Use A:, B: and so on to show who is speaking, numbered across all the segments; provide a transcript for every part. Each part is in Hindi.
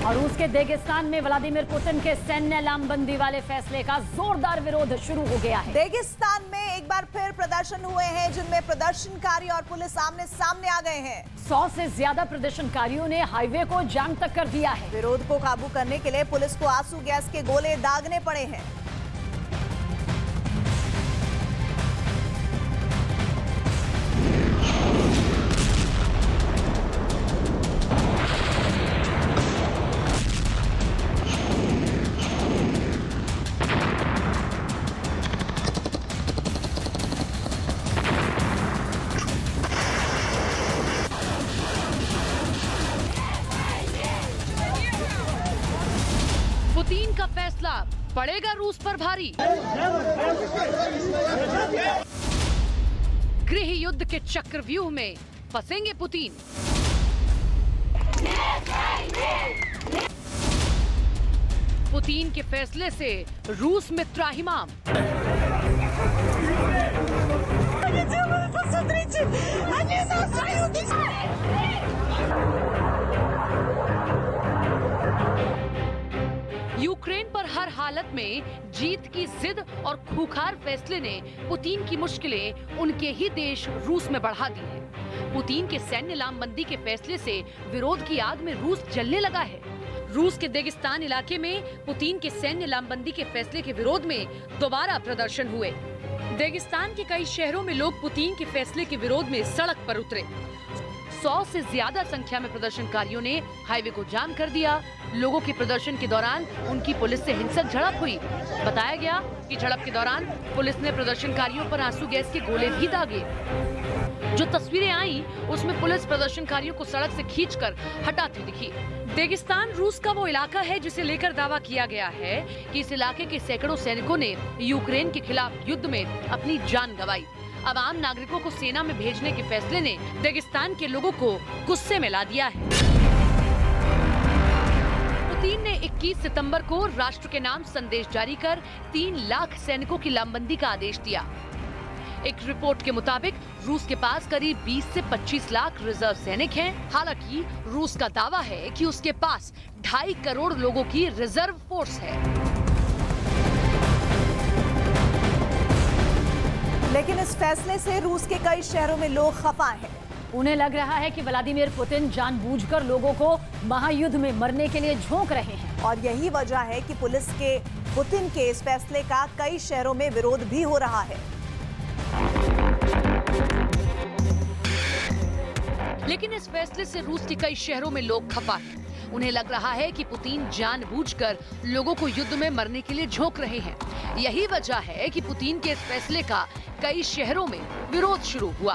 A: और रूस के दागिस्तान में व्लादिमीर पुतिन के सैन्य लामबंदी वाले फैसले का जोरदार विरोध शुरू हो गया है।
B: दागिस्तान में एक बार फिर प्रदर्शन हुए हैं, जिनमें प्रदर्शनकारी और पुलिस आमने सामने आ गए हैं।
A: 100 से ज्यादा प्रदर्शनकारियों ने हाईवे को जाम तक कर दिया है।
B: विरोध को काबू करने के लिए पुलिस को आंसू गैस के गोले दागने पड़े हैं।
C: पुतिन का फैसला पड़ेगा रूस पर भारी। गृह युद्ध के चक्रव्यूह में फंसेंगे पुतिन। पुतिन के फैसले से रूस में त्राहिमाम। यूक्रेन पर हर हालत में जीत की जिद और खूंखार फैसले ने पुतिन की मुश्किलें उनके ही देश रूस में बढ़ा दी है। पुतिन के सैन्य लामबंदी के फैसले से विरोध की आग में रूस जलने लगा है। रूस के दागिस्तान इलाके में पुतिन के सैन्य लामबंदी के फैसले के विरोध में दोबारा प्रदर्शन हुए। दागिस्तान के कई शहरों में लोग पुतिन के फैसले के विरोध में सड़क पर उतरे। 100 से ज्यादा संख्या में प्रदर्शनकारियों ने हाईवे को जाम कर दिया। लोगों के प्रदर्शन के दौरान उनकी पुलिस से हिंसक झड़प हुई। बताया गया कि झड़प के दौरान पुलिस ने प्रदर्शनकारियों पर आंसू गैस के गोले भी दागे। जो तस्वीरें आई उसमें पुलिस प्रदर्शनकारियों को सड़क से खींचकर हटाती दिखी। दागिस्तान रूस का वो इलाका है जिसे लेकर दावा किया गया है कि इस इलाके के सैकड़ों सैनिकों ने यूक्रेन के खिलाफ युद्ध में अपनी जान गंवाई। अब आम नागरिकों को सेना में भेजने के फैसले ने दागिस्तान के लोगों को गुस्से में ला दिया है। पुतिन ने 21 सितंबर को राष्ट्र के नाम संदेश जारी कर 3 लाख सैनिकों की लामबंदी का आदेश दिया। एक रिपोर्ट के मुताबिक रूस के पास करीब 20 से 25 लाख रिजर्व सैनिक हैं। हालांकि रूस का दावा है कि उसके पास 2.5 करोड़ लोगों की रिजर्व फोर्स है।
B: लेकिन इस फैसले से रूस के कई शहरों में लोग खफा हैं।
A: उन्हें लग रहा है कि व्लादिमीर पुतिन जानबूझकर लोगों को महायुद्ध में मरने के लिए झोंक रहे हैं।
B: और यही वजह है कि पुलिस के पुतिन के इस फैसले का कई शहरों में विरोध भी हो रहा है।
C: लेकिन इस फैसले से रूस के कई शहरों में लोग खफा हैं। उन्हें लग रहा है कि पुतिन जानबूझकर लोगों को युद्ध में मरने के लिए झोंक रहे हैं। यही वजह है कि पुतिन के इस फैसले का कई शहरों में विरोध शुरू हुआ।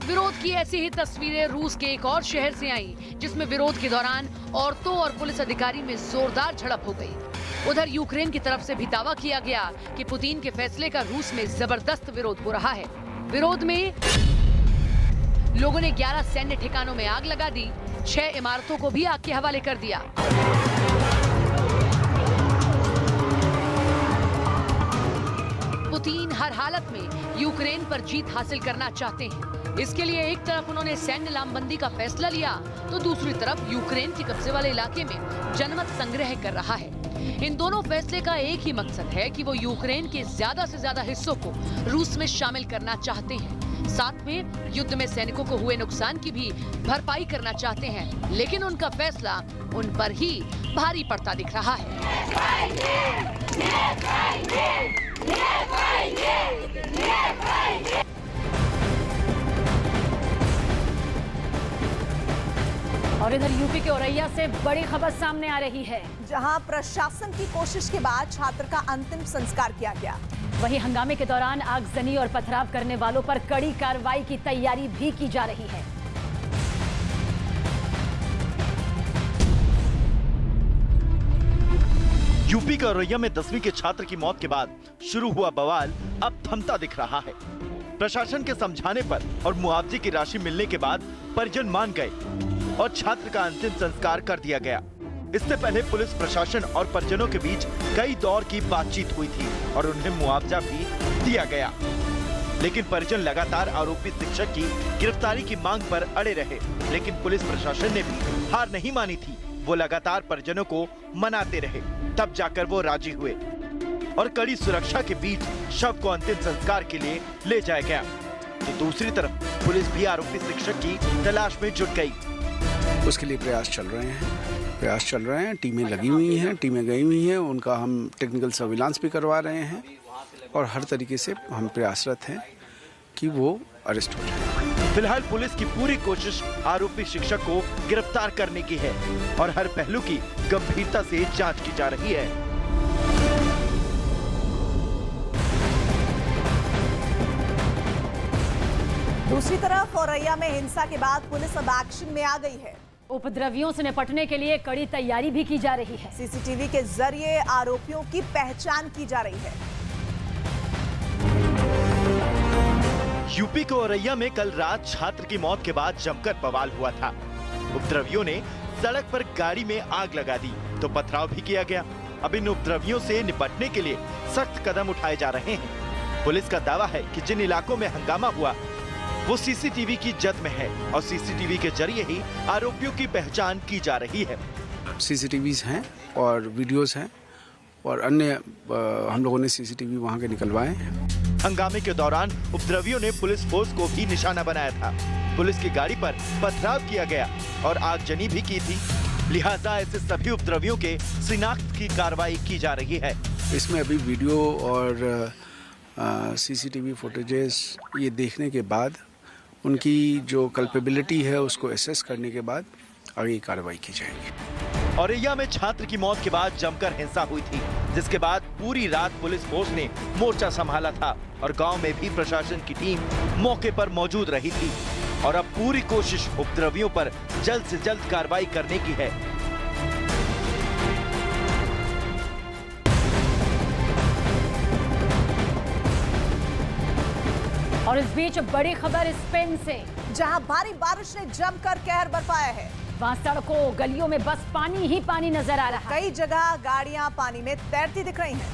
C: विरोध की ऐसी ही तस्वीरें रूस के एक और शहर से आईं, जिसमें विरोध के दौरान औरतों और पुलिस अधिकारी में जोरदार झड़प हो गई। उधर यूक्रेन की तरफ से भी दावा किया गया कि पुतिन के फैसले का रूस में जबरदस्त विरोध हो रहा है। विरोध में लोगों ने 11 सैन्य ठिकानों में आग लगा दी, 6 इमारतों को भी आग के हवाले कर दिया। पुतिन हर हालत में यूक्रेन पर जीत हासिल करना चाहते हैं। इसके लिए एक तरफ उन्होंने सैन्य लामबंदी का फैसला लिया, तो दूसरी तरफ यूक्रेन के कब्जे वाले इलाके में जनमत संग्रह कर रहा है। इन दोनों फैसले का एक ही मकसद है कि वो यूक्रेन के ज्यादा से ज्यादा हिस्सों को रूस में शामिल करना चाहते हैं। साथ में युद्ध में सैनिकों को हुए नुकसान की भी भरपाई करना चाहते हैं। लेकिन उनका फैसला उन पर ही भारी पड़ता दिख रहा है।
A: और इधर यूपी के औरैया से बड़ी खबर सामने आ रही है,
B: जहां प्रशासन की कोशिश के बाद छात्र का अंतिम संस्कार किया गया।
A: वहीं हंगामे के दौरान आगजनी और पथराव करने वालों पर कड़ी कार्रवाई की तैयारी भी की जा रही है।
D: यूपी के औरैया में 10वीं के छात्र की मौत के बाद शुरू हुआ बवाल अब थमता दिख रहा है। प्रशासन के समझाने पर और मुआवजे की राशि मिलने के बाद परिजन मान गए और छात्र का अंतिम संस्कार कर दिया गया। इससे पहले पुलिस प्रशासन और परिजनों के बीच कई दौर की बातचीत हुई थी और उन्हें मुआवजा भी दिया गया, लेकिन परिजन लगातार आरोपी शिक्षक की गिरफ्तारी की मांग पर अड़े रहे। लेकिन पुलिस प्रशासन ने भी हार नहीं मानी थी वो लगातार परिजनों को मनाते रहे, तब जाकर वो राजी हुए और कड़ी सुरक्षा के बीच शव को अंतिम संस्कार के लिए ले जाया गया। तो दूसरी तरफ पुलिस भी आरोपी शिक्षक की तलाश में जुट गई।
E: उसके लिए प्रयास चल रहे हैं, टीमें लगी हुई हैं, टीमें गई हुई हैं, उनका हम टेक्निकल सर्विलांस भी करवा रहे हैं और हर तरीके से हम प्रयासरत हैं कि वो अरेस्ट हो जाए।
D: फिलहाल पुलिस की पूरी कोशिश आरोपी शिक्षक को गिरफ्तार करने की है और हर पहलू की गंभीरता से जांच की जा रही है।
B: दूसरी तरफ औरैया में हिंसा के बाद पुलिस अब एक्शन में आ गई है।
A: उपद्रवियों से निपटने के लिए कड़ी तैयारी भी की जा रही है।
B: सीसीटीवी के जरिए आरोपियों की पहचान की जा रही है।
D: यूपी के औरैया में कल रात छात्र की मौत के बाद जमकर बवाल हुआ था। उपद्रवियों ने सड़क पर गाड़ी में आग लगा दी तो पथराव भी किया गया। अब इन उपद्रवियों से निपटने के लिए सख्त कदम उठाए जा रहे हैं। पुलिस का दावा है कि जिन इलाकों में हंगामा हुआ वो सीसीटीवी की जद में है और सीसीटीवी के जरिए ही आरोपियों की पहचान की जा रही है।
E: सीसीटीवीज हैं और वीडियोस हैं और अन्य हम लोगों ने सीसीटीवी वहां के निकलवाए हैं।
D: हंगामे के दौरान उपद्रवियों ने पुलिस फोर्स को भी निशाना बनाया था। पुलिस की गाड़ी पर पथराव किया गया और आगजनी भी की थी। लिहाजा ऐसे सभी उपद्रवियों के शिनाख्त की कार्रवाई की जा रही है।
E: इसमें अभी वीडियो और सीसीटीवी फुटेजेस ये देखने के बाद उनकी जो कल्पेबिलिटी है उसको एसेस करने के बाद आगे कार्रवाई की जाएगी।
D: औरैया में छात्र की मौत के बाद जमकर हिंसा हुई थी, जिसके बाद पूरी रात पुलिस फोर्स ने मोर्चा संभाला था और गांव में भी प्रशासन की टीम मौके पर मौजूद रही थी और अब पूरी कोशिश उपद्रवियों पर जल्द से जल्द कार्रवाई करने की है।
A: और इस बीच बड़ी खबर स्पेन से,
B: जहां भारी बारिश ने जमकर कहर बरपाया है।
A: वहां सड़कों गलियों में बस पानी ही पानी नजर आ रहा है।
B: कई जगह गाड़ियां पानी में तैरती दिख रही हैं।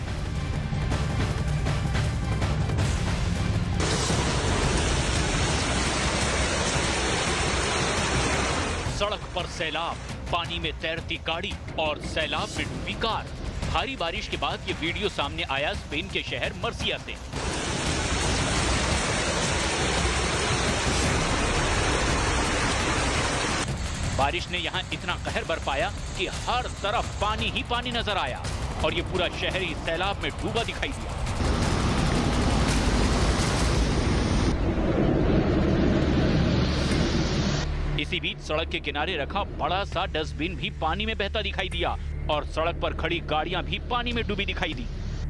F: सड़क पर सैलाब, पानी में तैरती गाड़ी और सैलाब में डूबी कार। भारी बारिश के बाद ये वीडियो सामने आया स्पेन के शहर मर्सिया से। बारिश ने यहाँ इतना कहर बरपाया कि हर तरफ पानी ही पानी नजर आया और ये पूरा शहर ही सैलाब में डूबा दिखाई दिया। इसी बीच सड़क के किनारे रखा बड़ा सा डस्टबिन भी पानी में बहता दिखाई दिया और सड़क पर खड़ी गाड़ियां भी पानी में डूबी दिखाई दी।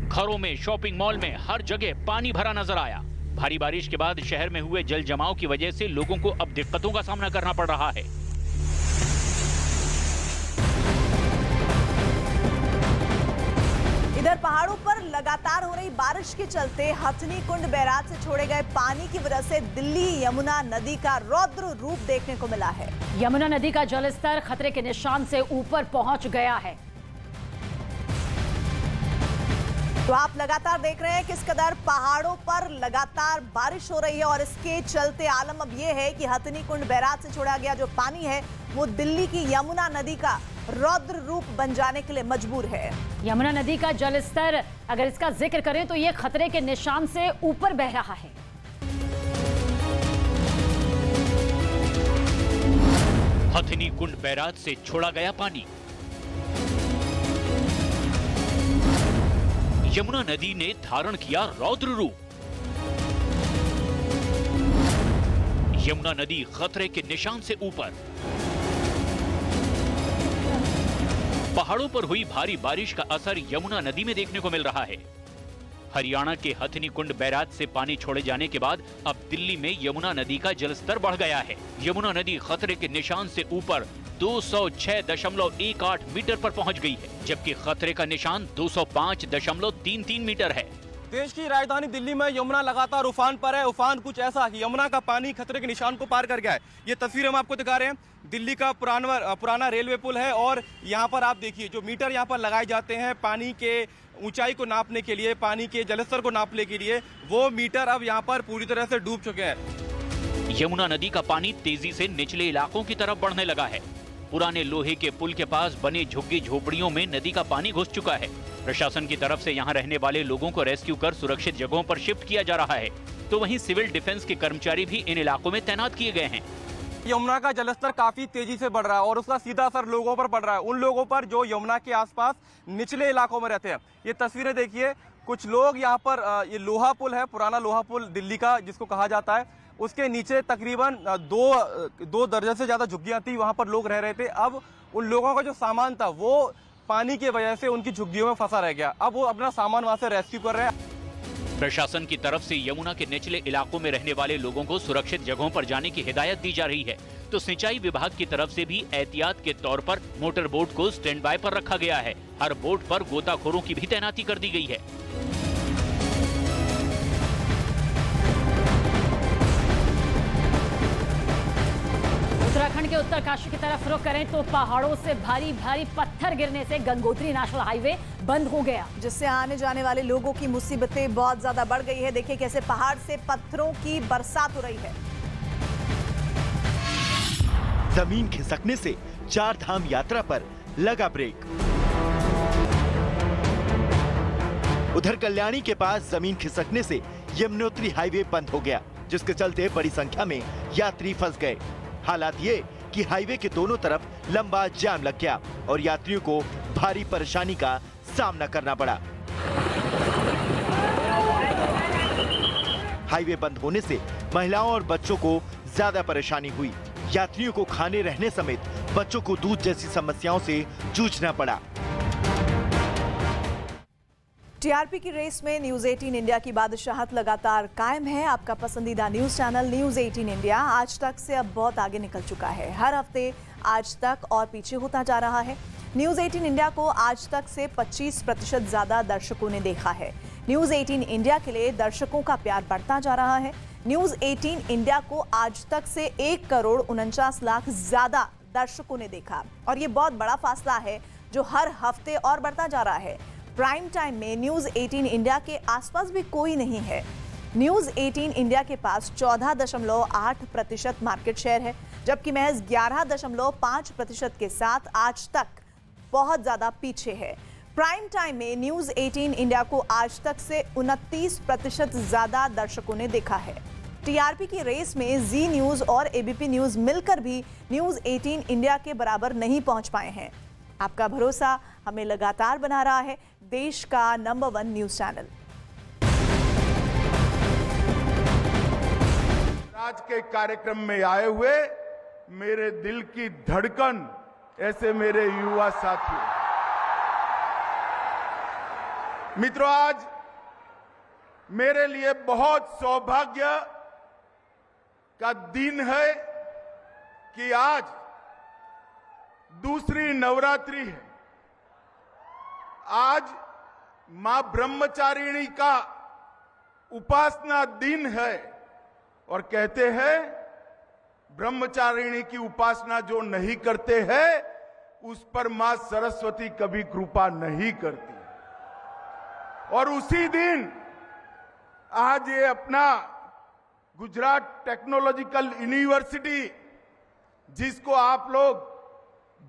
F: घरों में, शॉपिंग मॉल में हर जगह पानी भरा नजर आया। भारी बारिश के बाद शहर में हुए जल जमाव की वजह से लोगों को अब दिक्कतों का सामना करना पड़ रहा है।
B: इधर पहाड़ों पर लगातार हो रही बारिश के चलते हथनी कुंड बैराज से छोड़े गए पानी की वजह से दिल्ली यमुना नदी का रौद्र रूप देखने को मिला है।
A: यमुना नदी का जलस्तर खतरे के निशान से ऊपर पहुंच गया है।
B: तो आप लगातार देख रहे हैं किस कदर पहाड़ों पर लगातार बारिश हो रही है और इसके चलते आलम अब यह है कि हथनी कुंड बैराज से छोड़ा गया जो पानी है वो दिल्ली की यमुना नदी का रौद्र रूप बन जाने के लिए मजबूर है।
A: यमुना नदी का जलस्तर अगर इसका जिक्र करें तो ये खतरे के निशान से ऊपर बह रहा है।
F: हथनी कुंड बैराज से छोड़ा गया पानी। यमुना नदी ने धारण किया रौद्र रूप। यमुना नदी खतरे के निशान से ऊपर। पहाड़ों पर हुई भारी बारिश का असर यमुना नदी में देखने को मिल रहा है। हरियाणा के हथनी कुंड बैराज से पानी छोड़े जाने के बाद अब दिल्ली में यमुना नदी का जलस्तर बढ़ गया है। यमुना नदी खतरे के निशान से ऊपर 206.18 मीटर पर पहुंच गई है, जबकि खतरे का निशान 205.33 मीटर है।
G: देश की राजधानी दिल्ली में यमुना लगातार उफान पर है। उफान कुछ ऐसा कि यमुना का पानी खतरे के निशान को पार कर गया है। ये तस्वीर हम आपको दिखा रहे हैं। दिल्ली का पुराना रेलवे पुल है और यहाँ पर आप देखिए जो मीटर यहाँ पर लगाए जाते हैं पानी के ऊंचाई को नापने के लिए, पानी के जलस्तर को नापने के लिए, वो मीटर अब यहाँ पर पूरी तरह से डूब चुके हैं।
F: यमुना नदी का पानी तेजी से निचले इलाकों की तरफ बढ़ने लगा है। पुराने लोहे के पुल के पास बने झुग्गी झोपड़ियों में नदी का पानी घुस चुका है। प्रशासन की तरफ से यहाँ रहने वाले लोगों को रेस्क्यू कर सुरक्षित जगहों पर शिफ्ट किया जा रहा है, तो वहीं सिविल डिफेंस के कर्मचारी भी इन इलाकों में तैनात किए गए हैं।
G: यमुना का जलस्तर काफी तेजी से बढ़ रहा है और उसका सीधा असर लोगों पर पड़ रहा है, उन लोगों पर जो यमुना के आसपास निचले इलाकों में रहते हैं। ये तस्वीरें देखिए, कुछ लोग यहाँ पर ये लोहा पुल है, पुराना लोहा पुल दिल्ली का जिसको कहा जाता है, उसके नीचे तकरीबन दो दर्जन से ज्यादा झुग्गियां थी, वहां पर लोग रह रहे थे। अब उन लोगों का जो सामान था वो पानी की वजह से उनकी झुग्गियों में फंसा रह गया। अब वो अपना सामान वहां से रेस्क्यू कर रहे हैं।
F: प्रशासन की तरफ से यमुना के निचले इलाकों में रहने वाले लोगों को सुरक्षित जगहों पर जाने की हिदायत दी जा रही है, तो सिंचाई विभाग की तरफ से भी एहतियात के तौर पर मोटर बोट को स्टैंड बाय पर रखा गया है। हर बोट पर गोताखोरों की भी तैनाती कर दी गई है।
A: उत्तराखंड के उत्तरकाशी की तरफ रुख करें तो पहाड़ों से भारी भारी पत्थर गिरने से गंगोत्री नेशनल हाईवे बंद हो गया,
B: जिससे आने जाने वाले लोगों की मुसीबतें बहुत ज्यादा बढ़ गई है। देखिए कैसे पहाड़ से पत्थरों की बरसात हो रही है।
D: जमीन खिसकने से 4 धाम यात्रा पर लगा ब्रेक। उधर कल्याणी के पास जमीन खिसकने से यमुनोत्री हाईवे बंद हो गया, जिसके चलते बड़ी संख्या में यात्री फंस गए। हालात ये कि हाईवे के दोनों तरफ लंबा जाम लग गया और यात्रियों को भारी परेशानी का सामना करना पड़ा। हाईवे बंद होने से महिलाओं और बच्चों को ज्यादा परेशानी हुई। यात्रियों को खाने रहने समेत बच्चों को दूध जैसी समस्याओं से जूझना पड़ा।
B: टीआरपी की रेस में न्यूज 18 इंडिया की बादशाहत लगातार कायम है। आपका पसंदीदा न्यूज चैनल न्यूज 18 इंडिया आज तक से अब बहुत आगे निकल चुका है। हर हफ्ते आज तक और पीछे होता जा रहा है। न्यूज 18 इंडिया को आज तक से 25% ज्यादा दर्शकों ने देखा है। न्यूज 18 इंडिया के लिए दर्शकों का प्यार बढ़ता जा रहा है। न्यूज 18 इंडिया को आज तक से 1,49,00,000 ज्यादा दर्शकों ने देखा और ये बहुत बड़ा फासला है जो हर हफ्ते और बढ़ता जा रहा है। प्राइम टाइम में न्यूज 18 इंडिया के आसपास भी कोई नहीं है। न्यूज 18 इंडिया के पास 14.8% मार्केट शेयर है, जबकि महज 11.5% के साथ आज तक बहुत ज्यादा पीछे है। प्राइम टाइम में न्यूज 18 इंडिया को आज तक से 29% ज्यादा दर्शकों ने देखा है। टीआरपी की रेस में जी न्यूज और एबीपी न्यूज मिलकर भी न्यूज 18 इंडिया के बराबर नहीं पहुंच पाए हैं। आपका भरोसा हमें लगातार बना रहा है देश का नंबर 1 न्यूज चैनल।
H: आज के कार्यक्रम में आए हुए मेरे दिल की धड़कन ऐसे मेरे युवा साथी मित्रों, आज मेरे लिए बहुत सौभाग्य का दिन है कि आज दूसरी नवरात्रि है। आज मां ब्रह्मचारिणी का उपासना दिन है और कहते हैं ब्रह्मचारिणी की उपासना जो नहीं करते हैं उस पर मां सरस्वती कभी कृपा नहीं करती। और उसी दिन आज ये अपना गुजरात टेक्नोलॉजिकल यूनिवर्सिटी, जिसको आप लोग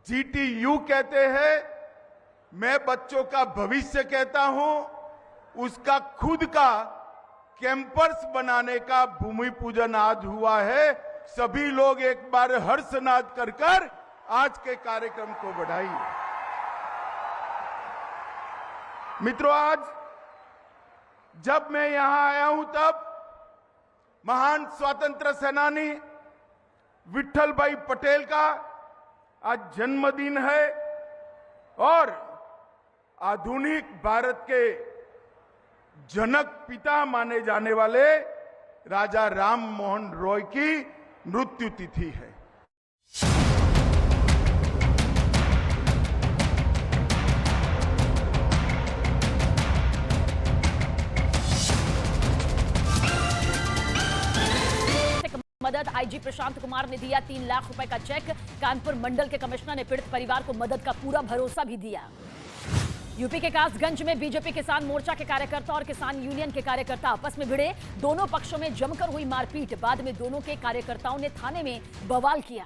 H: GTU कहते हैं, मैं बच्चों का भविष्य कहता हूं, उसका खुद का कैंपस बनाने का भूमि पूजन आज हुआ है। सभी लोग एक बार हर्षनाद कर आज के कार्यक्रम को बढ़ाइए। मित्रों, आज जब मैं यहां आया हूं तब महान स्वतंत्र सेनानी विट्ठल भाई पटेल का आज जन्मदिन है और आधुनिक भारत के जनक पिता माने जाने वाले राजा राम मोहन रॉय की मृत्यु तिथि है।
A: मदद आईजी प्रशांत कुमार ने दिया 3 लाख रुपए का चेक। कानपुर मंडल के कमिश्नर ने पीड़ित परिवार को मदद का पूरा भरोसा भी दिया। यूपी के कासगंज में बीजेपी किसान मोर्चा के कार्यकर्ता और किसान यूनियन के कार्यकर्ता आपस में भिड़े। दोनों पक्षों में जमकर हुई मारपीट। बाद में दोनों के कार्यकर्ताओं ने थाने में बवाल किया।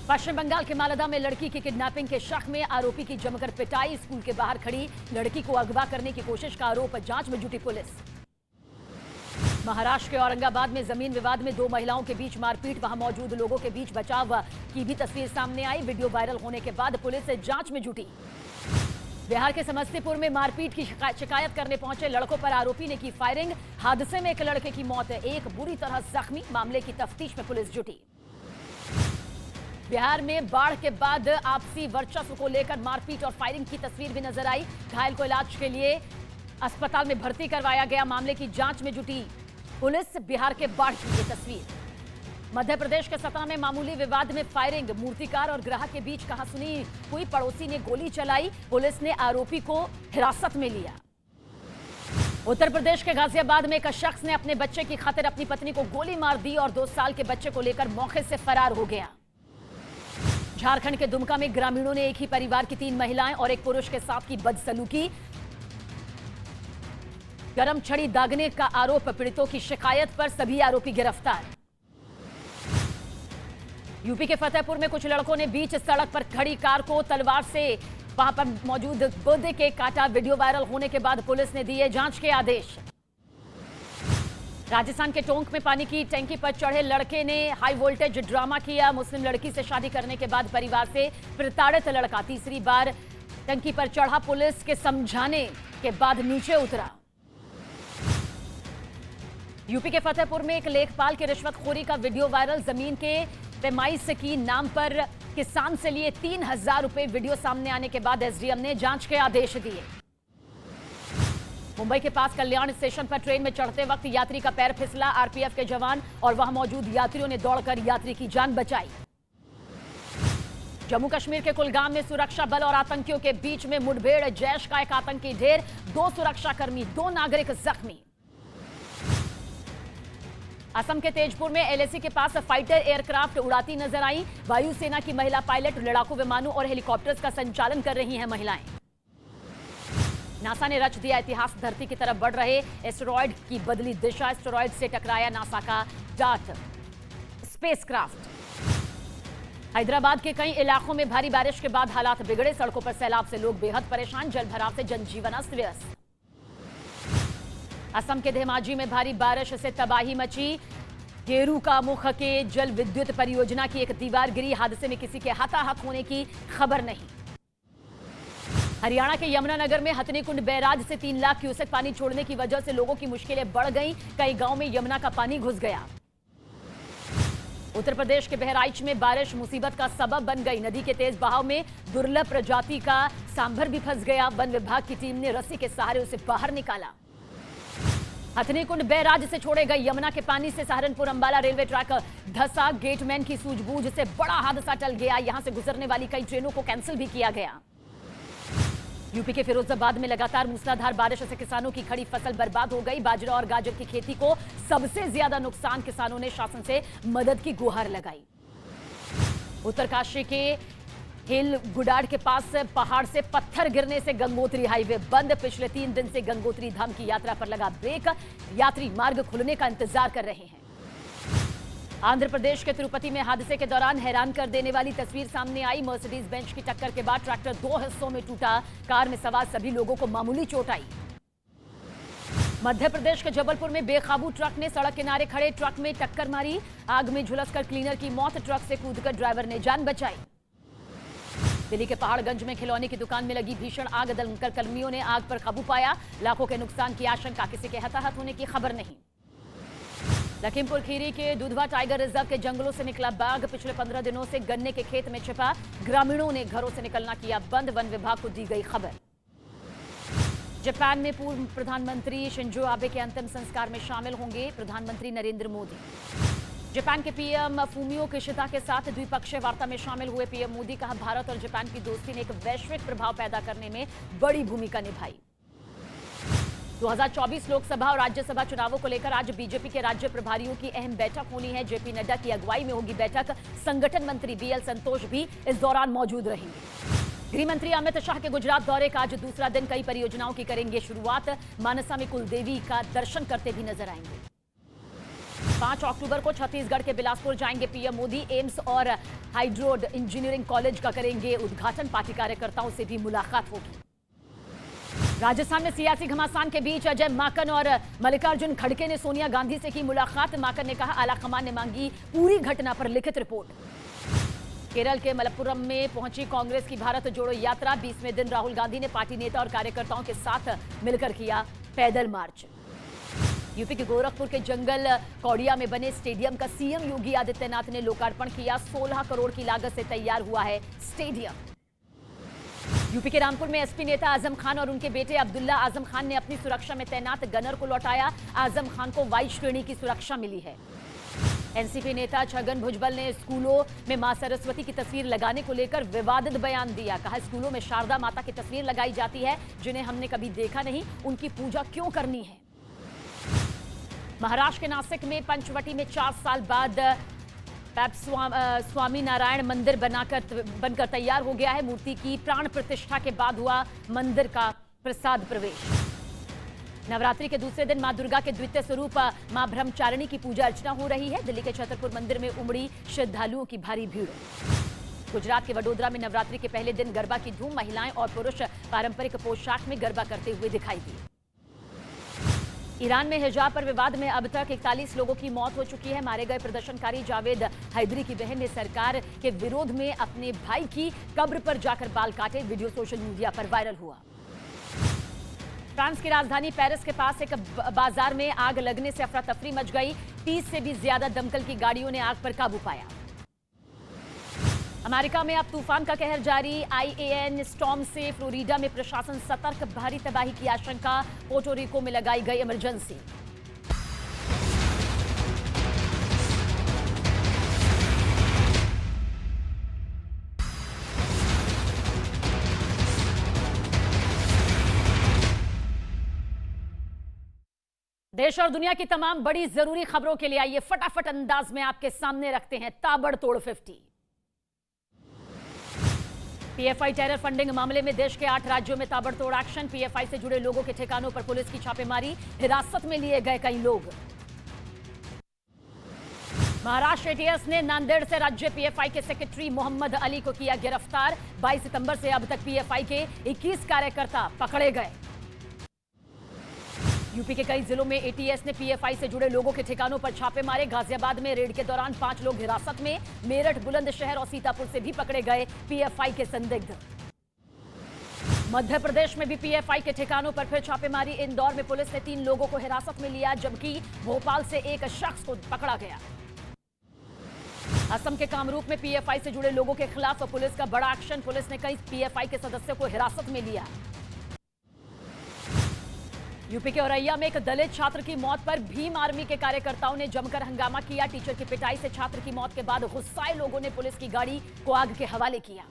A: पश्चिम बंगाल के मालदा में लड़की की किडनैपिंग के शक में आरोपी की जमकर पिटाई। स्कूल के बाहर खड़ी लड़की को अगवा करने की कोशिश का आरोप, जांच में जुटी पुलिस। महाराष्ट्र के औरंगाबाद में जमीन विवाद में 2 महिलाओं के बीच मारपीट, वहां मौजूद लोगों के बीच बचाव की भी तस्वीर सामने आई। वीडियो वायरल होने के बाद पुलिस जांच में जुटी। बिहार के समस्तीपुर में मारपीट की शिकायत करने पहुंचे लड़कों पर आरोपी ने की फायरिंग। हादसे में एक लड़के की मौत, एक बुरी तरह जख्मी। मामले की तफ्तीश में पुलिस जुटी। बिहार में बाढ़ के बाद आपसी वर्चस्व को लेकर मारपीट और फायरिंग की तस्वीर भी नजर आई। घायल को इलाज के लिए अस्पताल में भर्ती करवाया गया। मामले की जांच में जुटी पुलिस। बिहार के बाढ़ की ये तस्वीर। मध्य प्रदेश के सतना में मामूली विवाद में फायरिंग, मूर्तिकार और ग्राहक के बीच कहासुनी हुई। पड़ोसी ने गोली चलाई, पुलिस ने आरोपी को हिरासत में लिया। उत्तर प्रदेश के गाजियाबाद में एक शख्स ने अपने बच्चे की खातिर अपनी पत्नी को गोली मार दी और 2 साल के बच्चे को लेकर मौके से फरार हो गया। झारखंड के दुमका में ग्रामीणों ने एक ही परिवार की 3 महिलाएं और एक पुरुष के साथ की बदसलूकी। गरम छड़ी दागने का आरोप, पीड़ितों की शिकायत पर सभी आरोपी गिरफ्तार। यूपी के फतेहपुर में कुछ लड़कों ने बीच सड़क पर खड़ी कार को तलवार से वहां पर मौजूद गुर्दे के काटा। वीडियो वायरल होने के बाद पुलिस ने दिए जांच के आदेश। राजस्थान के टोंक में पानी की टंकी पर चढ़े लड़के ने हाई वोल्टेज ड्रामा किया। मुस्लिम लड़की से शादी करने के बाद परिवार से प्रताड़ित लड़का तीसरी बार टंकी पर चढ़ा। पुलिस के समझाने के बाद नीचे उतरा। यूपी के फतेहपुर में एक लेखपाल की रिश्वतखोरी का वीडियो वायरल। जमीन के पैमाइश की नाम पर किसान से लिए 3000 रुपए। वीडियो सामने आने के बाद एसडीएम ने जांच के आदेश दिए। मुंबई के पास कल्याण स्टेशन पर ट्रेन में चढ़ते वक्त यात्री का पैर फिसला। आरपीएफ के जवान और वहां मौजूद यात्रियों ने दौड़कर यात्री की जान बचाई। जम्मू कश्मीर के कुलगाम में सुरक्षा बल और आतंकियों के बीच में मुठभेड़। जैश का एक आतंकी ढेर, 2 सुरक्षाकर्मी, 2 नागरिक जख्मी। असम के तेजपुर में एलएसी के पास फाइटर एयरक्राफ्ट उड़ाती नजर आई। वायुसेना की महिला पायलट लड़ाकू विमानों और हेलीकॉप्टर्स का संचालन कर रही हैं महिलाएं। नासा ने रच दिया इतिहास, धरती की तरफ बढ़ रहे एस्टेरॉयड की बदली दिशा। एस्टेरॉयड से टकराया नासा का डार्ट स्पेसक्राफ्ट। हैदराबाद के कई इलाकों में भारी बारिश के बाद हालात बिगड़े। सड़कों पर सैलाब से लोग बेहद परेशान। जल भराव से जनजीवन अस्त व्यस्त। असम के धेमाजी में भारी बारिश से तबाही मची। गेरू का मुख के जल विद्युत परियोजना की एक दीवार गिरी। हादसे में किसी के हताहत होने की खबर नहीं। हरियाणा के यमुनानगर में हथनीकुंड बैराज से 3 लाख क्यूसेक पानी छोड़ने की वजह से लोगों की मुश्किलें बढ़ गईं। कई गांव में यमुना का पानी घुस गया। उत्तर प्रदेश के बहराइच में बारिश मुसीबत का सबब बन गई। नदी के तेज बहाव में दुर्लभ प्रजाति का सांभर भी फंस गया। वन विभाग की टीम ने रस्सी के सहारे उसे बाहर निकाला। हथनीकुंड बैराज से छोड़े गए यमुना के पानी से सहारनपुर अंबाला रेलवे ट्रैक धंसा। गेटमैन की सूझबूझ से बड़ा हादसा टल गया। यहां से गुजरने वाली कई ट्रेनों को कैंसिल भी किया गया। यूपी के फिरोजाबाद में लगातार मूसलाधार बारिश से किसानों की खड़ी फसल बर्बाद हो गई। बाजरा और गाजर की खेती को सबसे ज्यादा नुकसान। किसानों ने शासन से मदद की गुहार लगाई। उत्तरकाशी के हिल गुडाड़ के पास पहाड़ से पत्थर गिरने से गंगोत्री हाईवे बंद। पिछले 3 दिन से गंगोत्री धाम की यात्रा पर लगा ब्रेक। यात्री मार्ग खुलने का इंतजार कर रहे हैं। आंध्र प्रदेश के तिरुपति में हादसे के दौरान हैरान कर देने वाली तस्वीर सामने आई। मर्सिडीज बेंच की टक्कर के बाद ट्रैक्टर 2 हिस्सों में टूटा। कार में सवार सभी लोगों को मामूली चोट आई। मध्य प्रदेश के जबलपुर में बेकाबू ट्रक ने सड़क किनारे खड़े ट्रक में टक्कर मारी। आग में झुलसकर क्लीनर की मौत। ट्रक से कूदकर ड्राइवर ने जान बचाई। दिल्ली के पहाड़गंज में खिलौने की दुकान में लगी भीषण आग। दमकल कर्मियों ने आग पर काबू पाया। लाखों के नुकसान की आशंका, किसी के हताहत होने की खबर नहीं। लखीमपुर खीरी के दुधवा टाइगर रिजर्व के जंगलों से निकला बाघ। पिछले 15 दिनों से गन्ने के खेत में छिपा। ग्रामीणों ने घरों से निकलना किया बंद। वन विभाग को दी गई खबर। जापान में पूर्व प्रधानमंत्री शिंजो आबे के अंतिम संस्कार में शामिल होंगे प्रधानमंत्री नरेंद्र मोदी। जापान के पीएम फूमियो किशिदा के साथ द्विपक्षीय वार्ता में शामिल हुए पीएम मोदी। कहा, भारत और जापान की दोस्ती ने एक वैश्विक प्रभाव पैदा करने में बड़ी भूमिका निभाई। 2024 लोकसभा और राज्यसभा चुनावों को लेकर आज बीजेपी के राज्य प्रभारियों की अहम बैठक होनी है। जेपी नड्डा की अगुवाई में होगी बैठक। संगठन मंत्री बीएल संतोष भी इस दौरान मौजूद रहेंगे। गृह मंत्री अमित शाह के गुजरात दौरे का आज दूसरा दिन। कई परियोजनाओं की करेंगे शुरुआत। मानसा में कुलदेवी का दर्शन करते भी नजर आएंगे। 5 अक्टूबर को छत्तीसगढ़ के बिलासपुर जाएंगे पीएम मोदी। एम्स और हाइड्रोड इंजीनियरिंग कॉलेज का करेंगे उद्घाटन। पार्टी कार्यकर्ताओं से भी मुलाकात होगी। राजस्थान में सियासी घमासान के बीच अजय माकन और मल्लिकार्जुन खड़गे ने सोनिया गांधी से की मुलाकात। माकन ने कहा, आलाकमान ने मांगी पूरी घटना पर लिखित रिपोर्ट। केरल के मलप्पुरम में पहुंची कांग्रेस की भारत जोड़ो यात्रा। 20वें दिन राहुल गांधी ने पार्टी नेता और कार्यकर्ताओं के साथ मिलकर किया पैदल मार्च। यूपी के गोरखपुर के जंगल कौड़िया में बने स्टेडियम का सीएम योगी आदित्यनाथ ने लोकार्पण किया। 16 करोड़ की लागत से तैयार हुआ है स्टेडियम। यूपी के रामपुर में एसपी नेता आजम खान और उनके बेटे अब्दुल्ला आजम खान ने अपनी सुरक्षा में तैनात गनर को लौटाया। आजम खान को वाई श्रेणी की सुरक्षा मिली है। एनसीपी नेता छगन भुजबल ने स्कूलों में मां सरस्वती की तस्वीर लगाने को लेकर विवादित बयान दिया। कहा, स्कूलों में शारदा माता की तस्वीर लगाई जाती है जिन्हें हमने कभी देखा नहीं, उनकी पूजा क्यों करनी है। महाराष्ट्र के नासिक में पंचवटी में 4 साल बाद स्वामी नारायण मंदिर बनकर तैयार हो गया है। मूर्ति की प्राण प्रतिष्ठा के बाद हुआ मंदिर का प्रसाद प्रवेश। नवरात्रि के दूसरे दिन मां दुर्गा के द्वितीय स्वरूप मां ब्रह्मचारिणी की पूजा अर्चना हो रही है। दिल्ली के छतरपुर मंदिर में उमड़ी श्रद्धालुओं की भारी भीड़। गुजरात के वडोदरा में नवरात्रि के पहले दिन गरबा की धूम। महिलाएं और पुरुष पारंपरिक पोशाक में गरबा करते हुए दिखाई दिए। ईरान में हिजाब पर विवाद में अब तक 41 लोगों की मौत हो चुकी है। मारे गए प्रदर्शनकारी जावेद हैदरी की बहन ने सरकार के विरोध में अपने भाई की कब्र पर जाकर बाल काटे। वीडियो सोशल मीडिया पर वायरल हुआ। फ्रांस की राजधानी पेरिस के पास एक बाजार में आग लगने से अफरा तफरी मच गई। 30 से भी ज्यादा दमकल की गाड़ियों ने आग पर काबू पाया। अमेरिका में अब तूफान का कहर जारी। आईएएन स्टॉर्म से फ्लोरिडा में प्रशासन सतर्क। भारी तबाही की आशंका। पोर्टो रिको में लगाई गई इमरजेंसी। देश और दुनिया की तमाम बड़ी जरूरी खबरों के लिए आइए फटाफट अंदाज में आपके सामने रखते हैं ताबड़तोड़ 50। पीएफआई टेरर फंडिंग मामले में देश के 8 राज्यों में ताबड़तोड़ एक्शन। पीएफआई से जुड़े लोगों के ठिकानों पर पुलिस की छापेमारी। हिरासत में लिए गए कई लोग। महाराष्ट्र एटीएस ने नांदेड़ से राज्य पीएफआई के सेक्रेटरी मोहम्मद अली को किया गिरफ्तार। 22 सितंबर से अब तक पीएफआई के 21 कार्यकर्ता पकड़े गए। यूपी के कई जिलों में एटीएस ने पीएफआई से जुड़े लोगों के ठिकानों पर छापे मारे। गाजियाबाद में रेड के दौरान 5 लोग हिरासत में। मेरठ, बुलंदशहर और सीतापुर से भी पकड़े गए पीएफआई के संदिग्ध। मध्य प्रदेश में भी पीएफआई के ठिकानों पर फिर छापेमारी। इंदौर में पुलिस ने 3 लोगों को हिरासत में लिया, जबकि भोपाल से एक शख्स को पकड़ा गया। असम के कामरूप में पीएफआई से जुड़े लोगों के खिलाफ पुलिस का बड़ा एक्शन। पुलिस ने कई पीएफआई के सदस्यों को हिरासत में लिया। यूपी के औरैया में एक दलित छात्र की मौत पर भीम आर्मी के कार्यकर्ताओं ने जमकर हंगामा किया। टीचर की पिटाई से छात्र की मौत के बाद गुस्साए लोगों ने पुलिस की गाड़ी को आग के हवाले किया।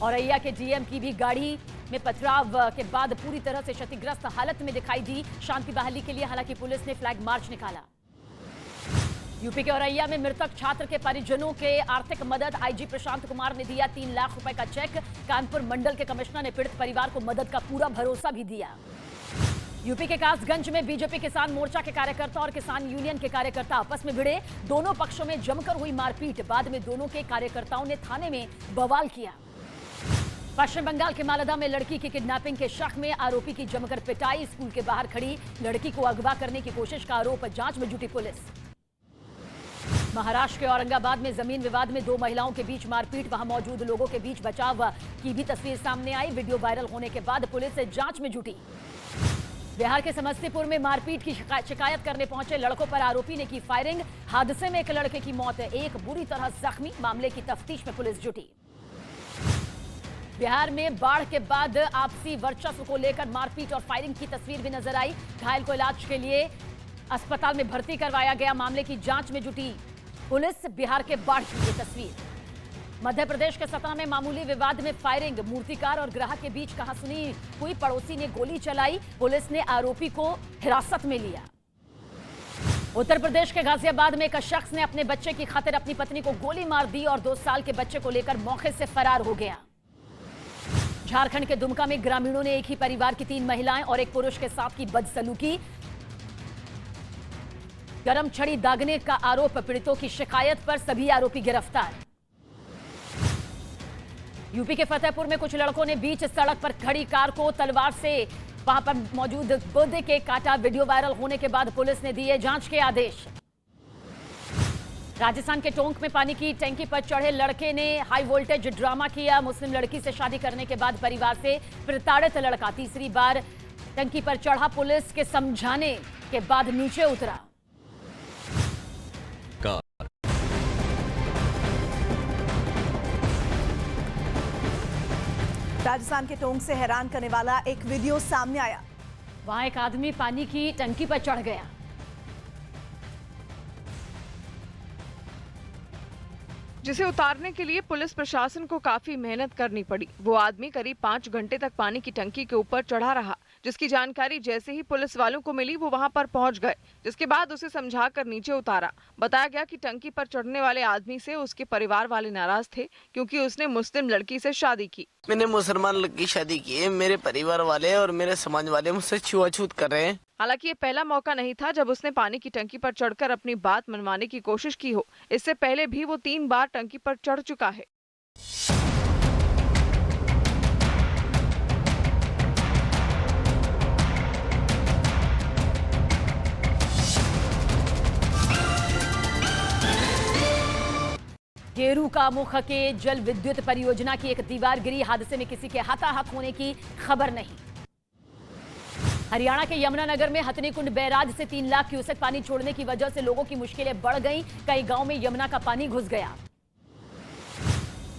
A: औरैया के डीएम की भी गाड़ी में पथराव के बाद पूरी तरह से क्षतिग्रस्त हालत में दिखाई दी। शांति बहाली के लिए हालांकि पुलिस ने फ्लैग मार्च निकाला। यूपी के औरैया में मृतक छात्र के परिजनों के आर्थिक मदद। आईजी प्रशांत कुमार ने दिया 3 लाख रुपए का चेक। कानपुर मंडल के कमिश्नर ने पीड़ित परिवार को मदद का पूरा भरोसा भी दिया। यूपी के कासगंज में बीजेपी किसान मोर्चा के कार्यकर्ता और किसान यूनियन के कार्यकर्ता आपस में भिड़े। दोनों पक्षों में जमकर हुई मारपीट। बाद में दोनों के कार्यकर्ताओं ने थाने में बवाल किया। पश्चिम बंगाल के मालदा में लड़की की किडनैपिंग के शक में आरोपी की जमकर पिटाई। स्कूल के बाहर खड़ी लड़की को अगवा करने की कोशिश का आरोप। जांच में जुटी पुलिस। महाराष्ट्र के औरंगाबाद में जमीन विवाद में 2 महिलाओं के बीच मारपीट। वहां मौजूद लोगों के बीच बचाव की भी तस्वीर सामने आई। वीडियो वायरल होने के बाद पुलिस जांच में जुटी। बिहार के समस्तीपुर में मारपीट की शिकायत करने पहुंचे लड़कों पर आरोपी ने की फायरिंग। हादसे में एक लड़के की मौत, एक बुरी तरह जख्मी। मामले की तफ्तीश में पुलिस जुटी। बिहार में बाढ़ के बाद आपसी वर्चस्व को लेकर मारपीट और फायरिंग की तस्वीर भी नजर आई। घायल को इलाज के लिए अस्पताल में भर्ती करवाया गया। मामले की जांच में जुटी पुलिस। बिहार के बाढ़ की ये तस्वीर। मध्य प्रदेश के सतना में मामूली विवाद में फायरिंग। मूर्तिकार और ग्राहक के बीच कहासुनी हुई। पड़ोसी ने गोली चलाई। पुलिस ने आरोपी को हिरासत में लिया। उत्तर प्रदेश के गाजियाबाद में एक शख्स ने अपने बच्चे की खातिर अपनी पत्नी को गोली मार दी और 2 साल के बच्चे को लेकर मौके से फरार हो गया। झारखंड के दुमका में ग्रामीणों ने एक ही परिवार की 3 महिलाएं और एक पुरुष के साथ की बदसलूकी। गरम छड़ी दागने का आरोप, पीड़ितों की शिकायत पर सभी आरोपी गिरफ्तार। यूपी के फतेहपुर में कुछ लड़कों ने बीच सड़क पर खड़ी कार को तलवार से वहां पर मौजूद गुर्दे के काटा। वीडियो वायरल होने के बाद पुलिस ने दिए जांच के आदेश। राजस्थान के टोंक में पानी की टंकी पर चढ़े लड़के ने हाई वोल्टेज ड्रामा किया। मुस्लिम लड़की से शादी करने के बाद परिवार से प्रताड़ित लड़का तीसरी बार टंकी पर चढ़ा। पुलिस के समझाने के बाद नीचे उतरा।
B: राजस्थान के टोंक से हैरान करने वाला एक वीडियो सामने आया।
A: वहां एक आदमी पानी की टंकी पर चढ़ गया।
I: जिसे उतारने के लिए पुलिस प्रशासन को काफी मेहनत करनी पड़ी। वो आदमी करीब 5 घंटे तक पानी की टंकी के ऊपर चढ़ा रहा, जिसकी जानकारी जैसे ही पुलिस वालों को मिली वो वहां पर पहुंच गए, जिसके बाद उसे समझाकर नीचे उतारा। बताया गया कि टंकी पर चढ़ने वाले आदमी से उसके परिवार वाले नाराज थे, क्योंकि उसने मुस्लिम लड़की से शादी की।
J: मैंने मुसलमान लड़की की शादी की है, मेरे परिवार वाले और मेरे समाज वाले मुझसे छुआछूत कर रहे हैं।
I: हालांकि ये पहला मौका नहीं था जब उसने पानी की टंकी पर चढ़कर अपनी बात मनवाने की कोशिश की हो। इससे पहले भी वो 3 बार टंकी पर चढ़ चुका है।
A: गेरू का मुख के जल विद्युत परियोजना की एक दीवार गिरी। हादसे में किसी के हताहत होने की खबर नहीं। हरियाणा के यमुनानगर में हथनीकुंड बैराज से 3 लाख क्यूसेक पानी छोड़ने की वजह से लोगों की मुश्किलें बढ़ गईं। कई गांव में यमुना का पानी घुस गया।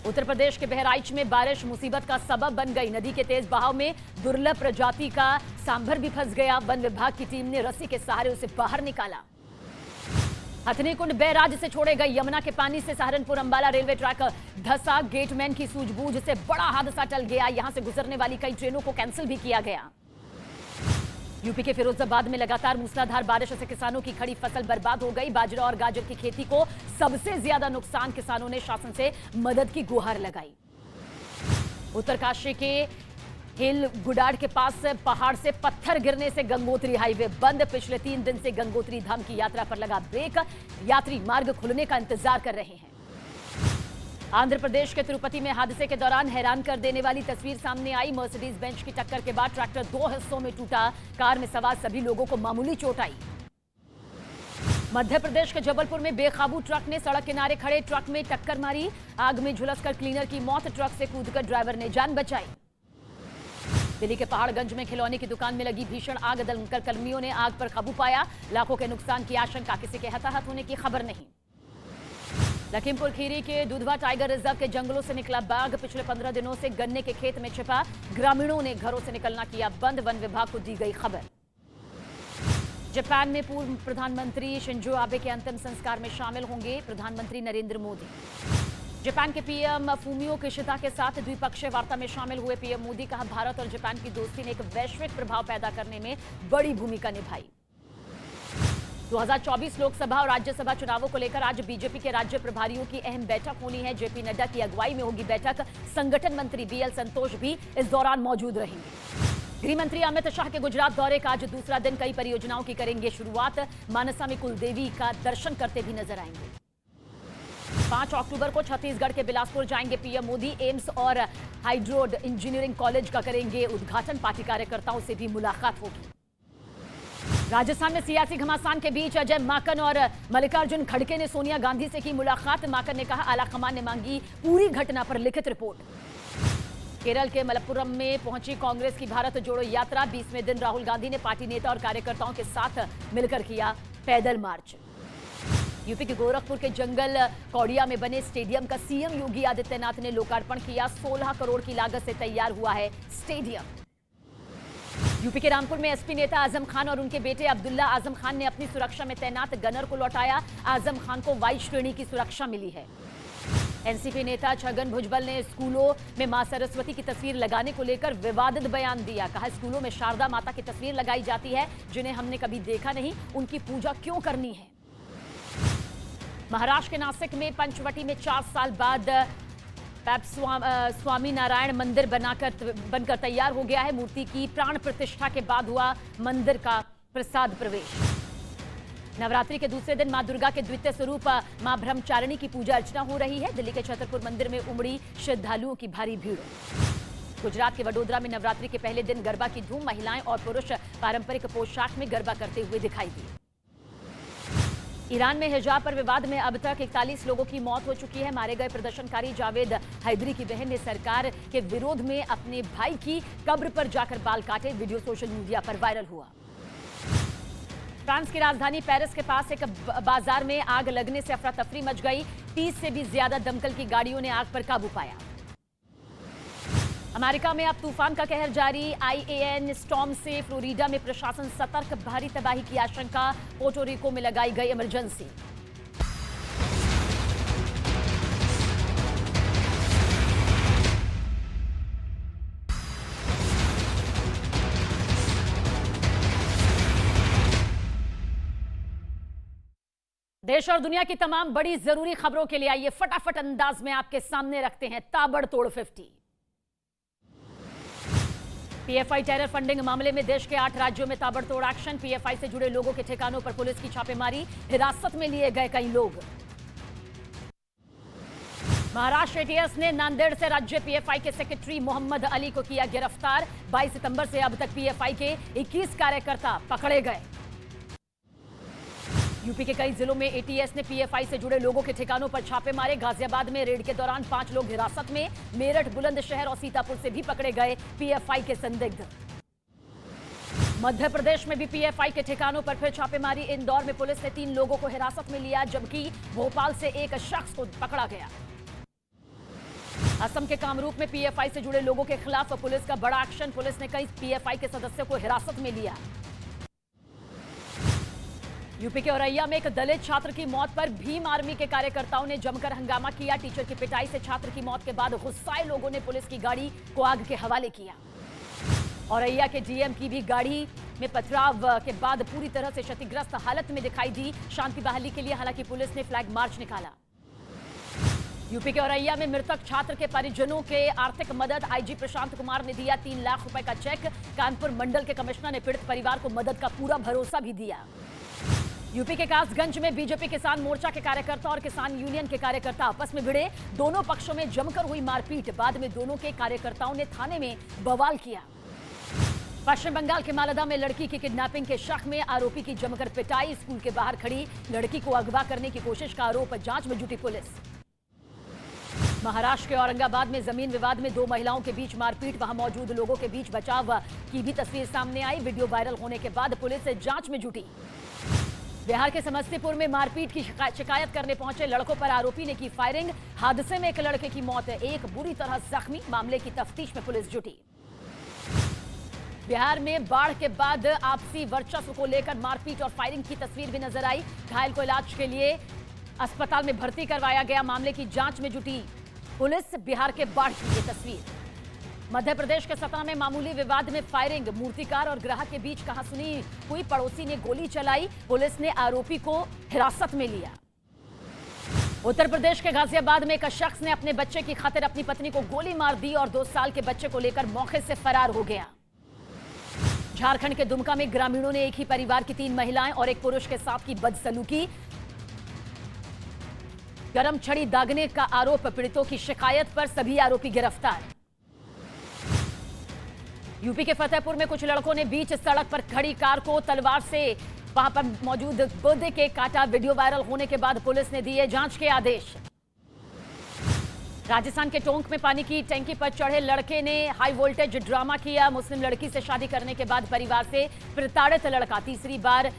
A: उत्तर प्रदेश के बहराइच में बारिश मुसीबत का सबब बन गई। नदी के तेज बहाव में दुर्लभ प्रजाति का सांभर भी फंस गया। वन विभाग की टीम ने रस्सी के सहारे उसे बाहर निकाला। हथनीकुंड बैराज से छोड़े गए यमुना के पानी से सहारनपुर अंबाला रेलवे ट्रैक धंसा। गेटमैन की सूझबूझ से बड़ा हादसा टल गया। यहां से गुजरने वाली कई ट्रेनों को कैंसिल भी किया गया। यूपी के फिरोजाबाद में लगातार मूसलाधार बारिश से किसानों की खड़ी फसल बर्बाद हो गई। बाजरा और गाजर की खेती को सबसे ज्यादा नुकसान। किसानों ने शासन से मदद की गुहार लगाई। उत्तरकाशी के हिल गुडाड़ के पास पहाड़ से पत्थर गिरने से गंगोत्री हाईवे बंद। पिछले 3 दिन से गंगोत्री धाम की यात्रा पर लगा ब्रेक। यात्री मार्ग खुलने का इंतजार कर रहे हैं। आंध्र प्रदेश के तिरुपति में हादसे के दौरान हैरान कर देने वाली तस्वीर सामने आई। मर्सिडीज बेंच की टक्कर के बाद ट्रैक्टर 2 हिस्सों में टूटा। कार में सवार सभी लोगों को मामूली चोट आई। मध्य प्रदेश के जबलपुर में बेकाबू ट्रक ने सड़क किनारे खड़े ट्रक में टक्कर मारी। आग में झुलसकर क्लीनर की मौत। ट्रक से कूदकर ड्राइवर ने जान बचाई। दिल्ली के पहाड़गंज में खिलौने की दुकान में लगी भीषण आग। दमकल कर्मियों ने आग पर काबू पाया। लाखों के नुकसान की आशंका। किसी के हताहत होने की खबर नहीं। लखीमपुर खीरी के दुधवा टाइगर रिजर्व के जंगलों से निकला बाघ। पिछले 15 दिनों से गन्ने के खेत में छिपा। ग्रामीणों ने घरों से निकलना किया बंद। वन विभाग को दी गई खबर। जापान में पूर्व प्रधानमंत्री शिंजो आबे के अंतिम संस्कार में शामिल होंगे प्रधानमंत्री नरेंद्र मोदी। जापान के पीएम फूमियो किशिदा के साथ द्विपक्षीय वार्ता में शामिल हुए पीएम मोदी। कहा, भारत और जापान की दोस्ती ने एक वैश्विक प्रभाव पैदा करने में बड़ी भूमिका निभाई। 2024 लोकसभा और राज्यसभा चुनावों को लेकर आज बीजेपी के राज्य प्रभारियों की अहम बैठक होनी है। जेपी नड्डा की अगुवाई में होगी बैठक। संगठन मंत्री बीएल संतोष भी इस दौरान मौजूद रहेंगे। गृह मंत्री अमित शाह के गुजरात दौरे का आज दूसरा दिन। कई परियोजनाओं की करेंगे शुरुआत। मानसा में कुलदेवी का दर्शन करते भी नजर आएंगे। 5 अक्टूबर को छत्तीसगढ़ के बिलासपुर जाएंगे पीएम मोदी। एम्स और हाइड्रोड इंजीनियरिंग कॉलेज का करेंगे उद्घाटन। पार्टी कार्यकर्ताओं से भी मुलाकात होगी। राजस्थान में सियासी घमासान के बीच अजय माकन और मल्लिकार्जुन खड़गे ने सोनिया गांधी से की मुलाकात। माकन ने कहा, आलाकमान ने मांगी पूरी घटना पर लिखित रिपोर्ट। केरल के मलप्पुरम में पहुंची कांग्रेस की भारत जोड़ो यात्रा। 20वें दिन राहुल गांधी ने पार्टी नेता और कार्यकर्ताओं के साथ मिलकर किया पैदल मार्च। यूपी के गोरखपुर के जंगल कौड़िया में बने स्टेडियम का सीएम योगी आदित्यनाथ ने लोकार्पण किया। 16 करोड़ की लागत से तैयार हुआ है स्टेडियम। यूपी के रामपुर में एसपी नेता आजम खान और उनके बेटे अब्दुल्ला आजम खान ने अपनी सुरक्षा में तैनात गनर को लौटाया। आजम खान को वाई श्रेणी की सुरक्षा मिली है। एनसीपी नेता छगन भुजबल ने स्कूलों में मां सरस्वती की तस्वीर लगाने को लेकर विवादित बयान दिया। कहा, स्कूलों में शारदा माता की तस्वीर लगाई जाती है जिन्हें हमने कभी देखा नहीं। उनकी पूजा क्यों करनी है। महाराष्ट्र के नासिक में पंचवटी में 4 साल बाद स्वामी नारायण मंदिर बनकर तैयार हो गया है। मूर्ति की प्राण प्रतिष्ठा के बाद हुआ मंदिर का प्रसाद प्रवेश। नवरात्रि के दूसरे दिन मां दुर्गा के द्वितीय स्वरूप मां ब्रह्मचारिणी की पूजा अर्चना हो रही है। दिल्ली के छतरपुर मंदिर में उमड़ी श्रद्धालुओं की भारी भीड़। गुजरात के वडोदरा में नवरात्रि के पहले दिन गरबा की धूम। महिलाएं और पुरुष पारंपरिक पोशाक में गरबा करते हुए दिखाई दिए। ईरान में हिजाब पर विवाद में अब तक 41 लोगों की मौत हो चुकी है। मारे गए प्रदर्शनकारी जावेद हैदरी की बहन ने सरकार के विरोध में अपने भाई की कब्र पर जाकर बाल काटे। वीडियो सोशल मीडिया पर वायरल हुआ। फ्रांस की राजधानी पेरिस के पास एक बाजार में आग लगने से अफरा तफरी मच गई। 30 से भी ज्यादा दमकल की गाड़ियों ने आग पर काबू पाया। अमेरिका में अब तूफान का कहर जारी। IAN स्टॉर्म से फ्लोरिडा में प्रशासन सतर्क। भारी तबाही की आशंका। पोर्टो रिको में लगाई गई इमरजेंसी। देश और दुनिया की तमाम बड़ी जरूरी खबरों के लिए आइए फटाफट अंदाज में आपके सामने रखते हैं ताबड़तोड़ 50। PFI टेरर फंडिंग मामले में देश के 8 राज्यों में ताबड़तोड़ एक्शन। PFI से जुड़े लोगों के ठिकानों पर पुलिस की छापेमारी। हिरासत में लिए गए कई लोग। महाराष्ट्र ATS ने नांदेड़ से राज्य PFI के सेक्रेटरी मोहम्मद अली को किया गिरफ्तार। 22 सितंबर से अब तक PFI के 21 कार्यकर्ता पकड़े गए। यूपी के कई जिलों में ATS ने PFI से जुड़े लोगों के ठिकानों पर छापे मारे। गाजियाबाद में रेड के दौरान 5 लोग हिरासत में। मेरठ, बुलंदशहर और सीतापुर से भी पकड़े गए PFI के संदिग्ध। मध्य प्रदेश में भी PFI के ठिकानों पर फिर छापेमारी। इंदौर में पुलिस ने 3 लोगों को हिरासत में लिया, जबकि भोपाल से एक शख्स को पकड़ा गया। असम के कामरूप में PFI से जुड़े लोगों के खिलाफ पुलिस का बड़ा एक्शन। पुलिस ने कई PFI के सदस्यों को हिरासत में लिया। यूपी के औरैया में एक दलित छात्र की मौत पर भीम आर्मी के कार्यकर्ताओं ने जमकर हंगामा किया। टीचर की पिटाई से छात्र की मौत के बाद गुस्साए लोगों ने पुलिस की गाड़ी को आग के हवाले किया। औरैया के डीएम की भी गाड़ी में पथराव के बाद पूरी तरह से क्षतिग्रस्त हालत में दिखाई दी। शांति बहाली के लिए हालांकि पुलिस ने फ्लैग मार्च निकाला। यूपी के औरैया में मृतक छात्र के परिजनों के आर्थिक मदद। आईजी प्रशांत कुमार ने दिया 3 लाख रुपए का चेक। कानपुर मंडल के कमिश्नर ने पीड़ित परिवार को मदद का पूरा भरोसा भी दिया। यूपी के कासगंज में बीजेपी किसान मोर्चा के कार्यकर्ता और किसान यूनियन के कार्यकर्ता आपस में भिड़े। दोनों पक्षों में जमकर हुई मारपीट। बाद में दोनों के कार्यकर्ताओं ने थाने में बवाल किया। पश्चिम बंगाल के मालदा में लड़की की किडनैपिंग के शक में आरोपी की जमकर पिटाई। स्कूल के बाहर खड़ी लड़की को अगवा करने की कोशिश का आरोप। जांच में जुटी पुलिस। महाराष्ट्र के औरंगाबाद में जमीन विवाद में 2 महिलाओं के बीच मारपीट। वहां मौजूद लोगों के बीच बचाव की भी तस्वीर सामने आई। वीडियो वायरल होने के बाद पुलिस जांच में जुटी। बिहार के समस्तीपुर में मारपीट की शिकायत करने पहुंचे लड़कों पर आरोपी ने की फायरिंग। हादसे में एक लड़के की मौत, एक बुरी तरह जख्मी। मामले की तफ्तीश में पुलिस जुटी। बिहार में बाढ़ के बाद आपसी वर्चस्व को लेकर मारपीट और फायरिंग की तस्वीर भी नजर आई। घायल को इलाज के लिए अस्पताल में भर्ती करवाया गया। मामले की जांच में जुटी पुलिस। बिहार के बाढ़ की ये तस्वीर। मध्य प्रदेश के सतना में मामूली विवाद में फायरिंग। मूर्तिकार और ग्राहक के बीच कहासुनी हुई। पड़ोसी ने गोली चलाई। पुलिस ने आरोपी को हिरासत में लिया। उत्तर प्रदेश के गाजियाबाद में एक शख्स ने अपने बच्चे की खातिर अपनी पत्नी को गोली मार दी और 2 साल के बच्चे को लेकर मौके से फरार हो गया। झारखंड के दुमका में ग्रामीणों ने एक ही परिवार की 3 महिलाएं और एक पुरुष के साथ की बदसलूकी। गरम छड़ी दागने का आरोप। पीड़ितों की शिकायत पर सभी आरोपी गिरफ्तार। यूपी के फतेहपुर में कुछ लड़कों ने बीच सड़क पर खड़ी कार को तलवार से वहां पर मौजूद बर्थडे केक काटा। वीडियो वायरल होने के बाद पुलिस ने दिए जांच के आदेश। राजस्थान के टोंक में पानी की टंकी पर चढ़े लड़के ने हाई वोल्टेज ड्रामा किया। मुस्लिम लड़की से शादी करने के बाद परिवार से प्रताड़ित लड़का तीसरी बार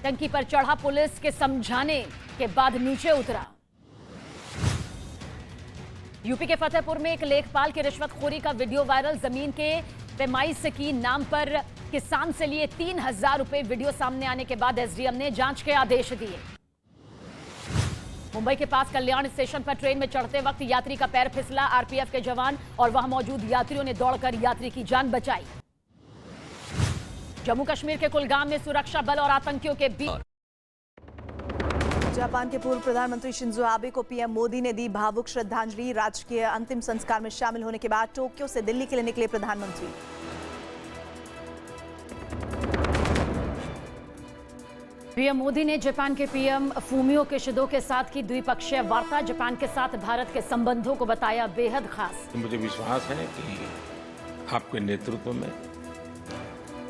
A: टंकी पर चढ़ा। पुलिस के समझाने के बाद नीचे उतरा। यूपी के फतेहपुर में एक लेखपाल की रिश्वतखोरी का वीडियो वायरल। जमीन के पैमाइश की नाम पर किसान से लिए 3000 रुपए। वीडियो सामने आने के बाद एसडीएम ने जांच के आदेश दिए। मुंबई के पास कल्याण स्टेशन पर ट्रेन में चढ़ते वक्त यात्री का पैर फिसला। आरपीएफ के जवान और वहां मौजूद यात्रियों ने दौड़कर यात्री की जान बचाई। जम्मू कश्मीर के कुलगाम में सुरक्षा बल और आतंकियों के बीच।
B: जापान के पूर्व प्रधानमंत्री शिंजो आबे को पीएम मोदी ने दी भावुक श्रद्धांजलि। राजकीय अंतिम संस्कार में शामिल होने के बाद टोक्यो से दिल्ली के लिए निकले प्रधानमंत्री।
A: पीएम मोदी ने जापान के पीएम फूमियो किशिदो के साथ की द्विपक्षीय वार्ता। जापान के साथ भारत के संबंधों को बताया बेहद खास।
K: मुझे विश्वास है कि आपके नेतृत्व में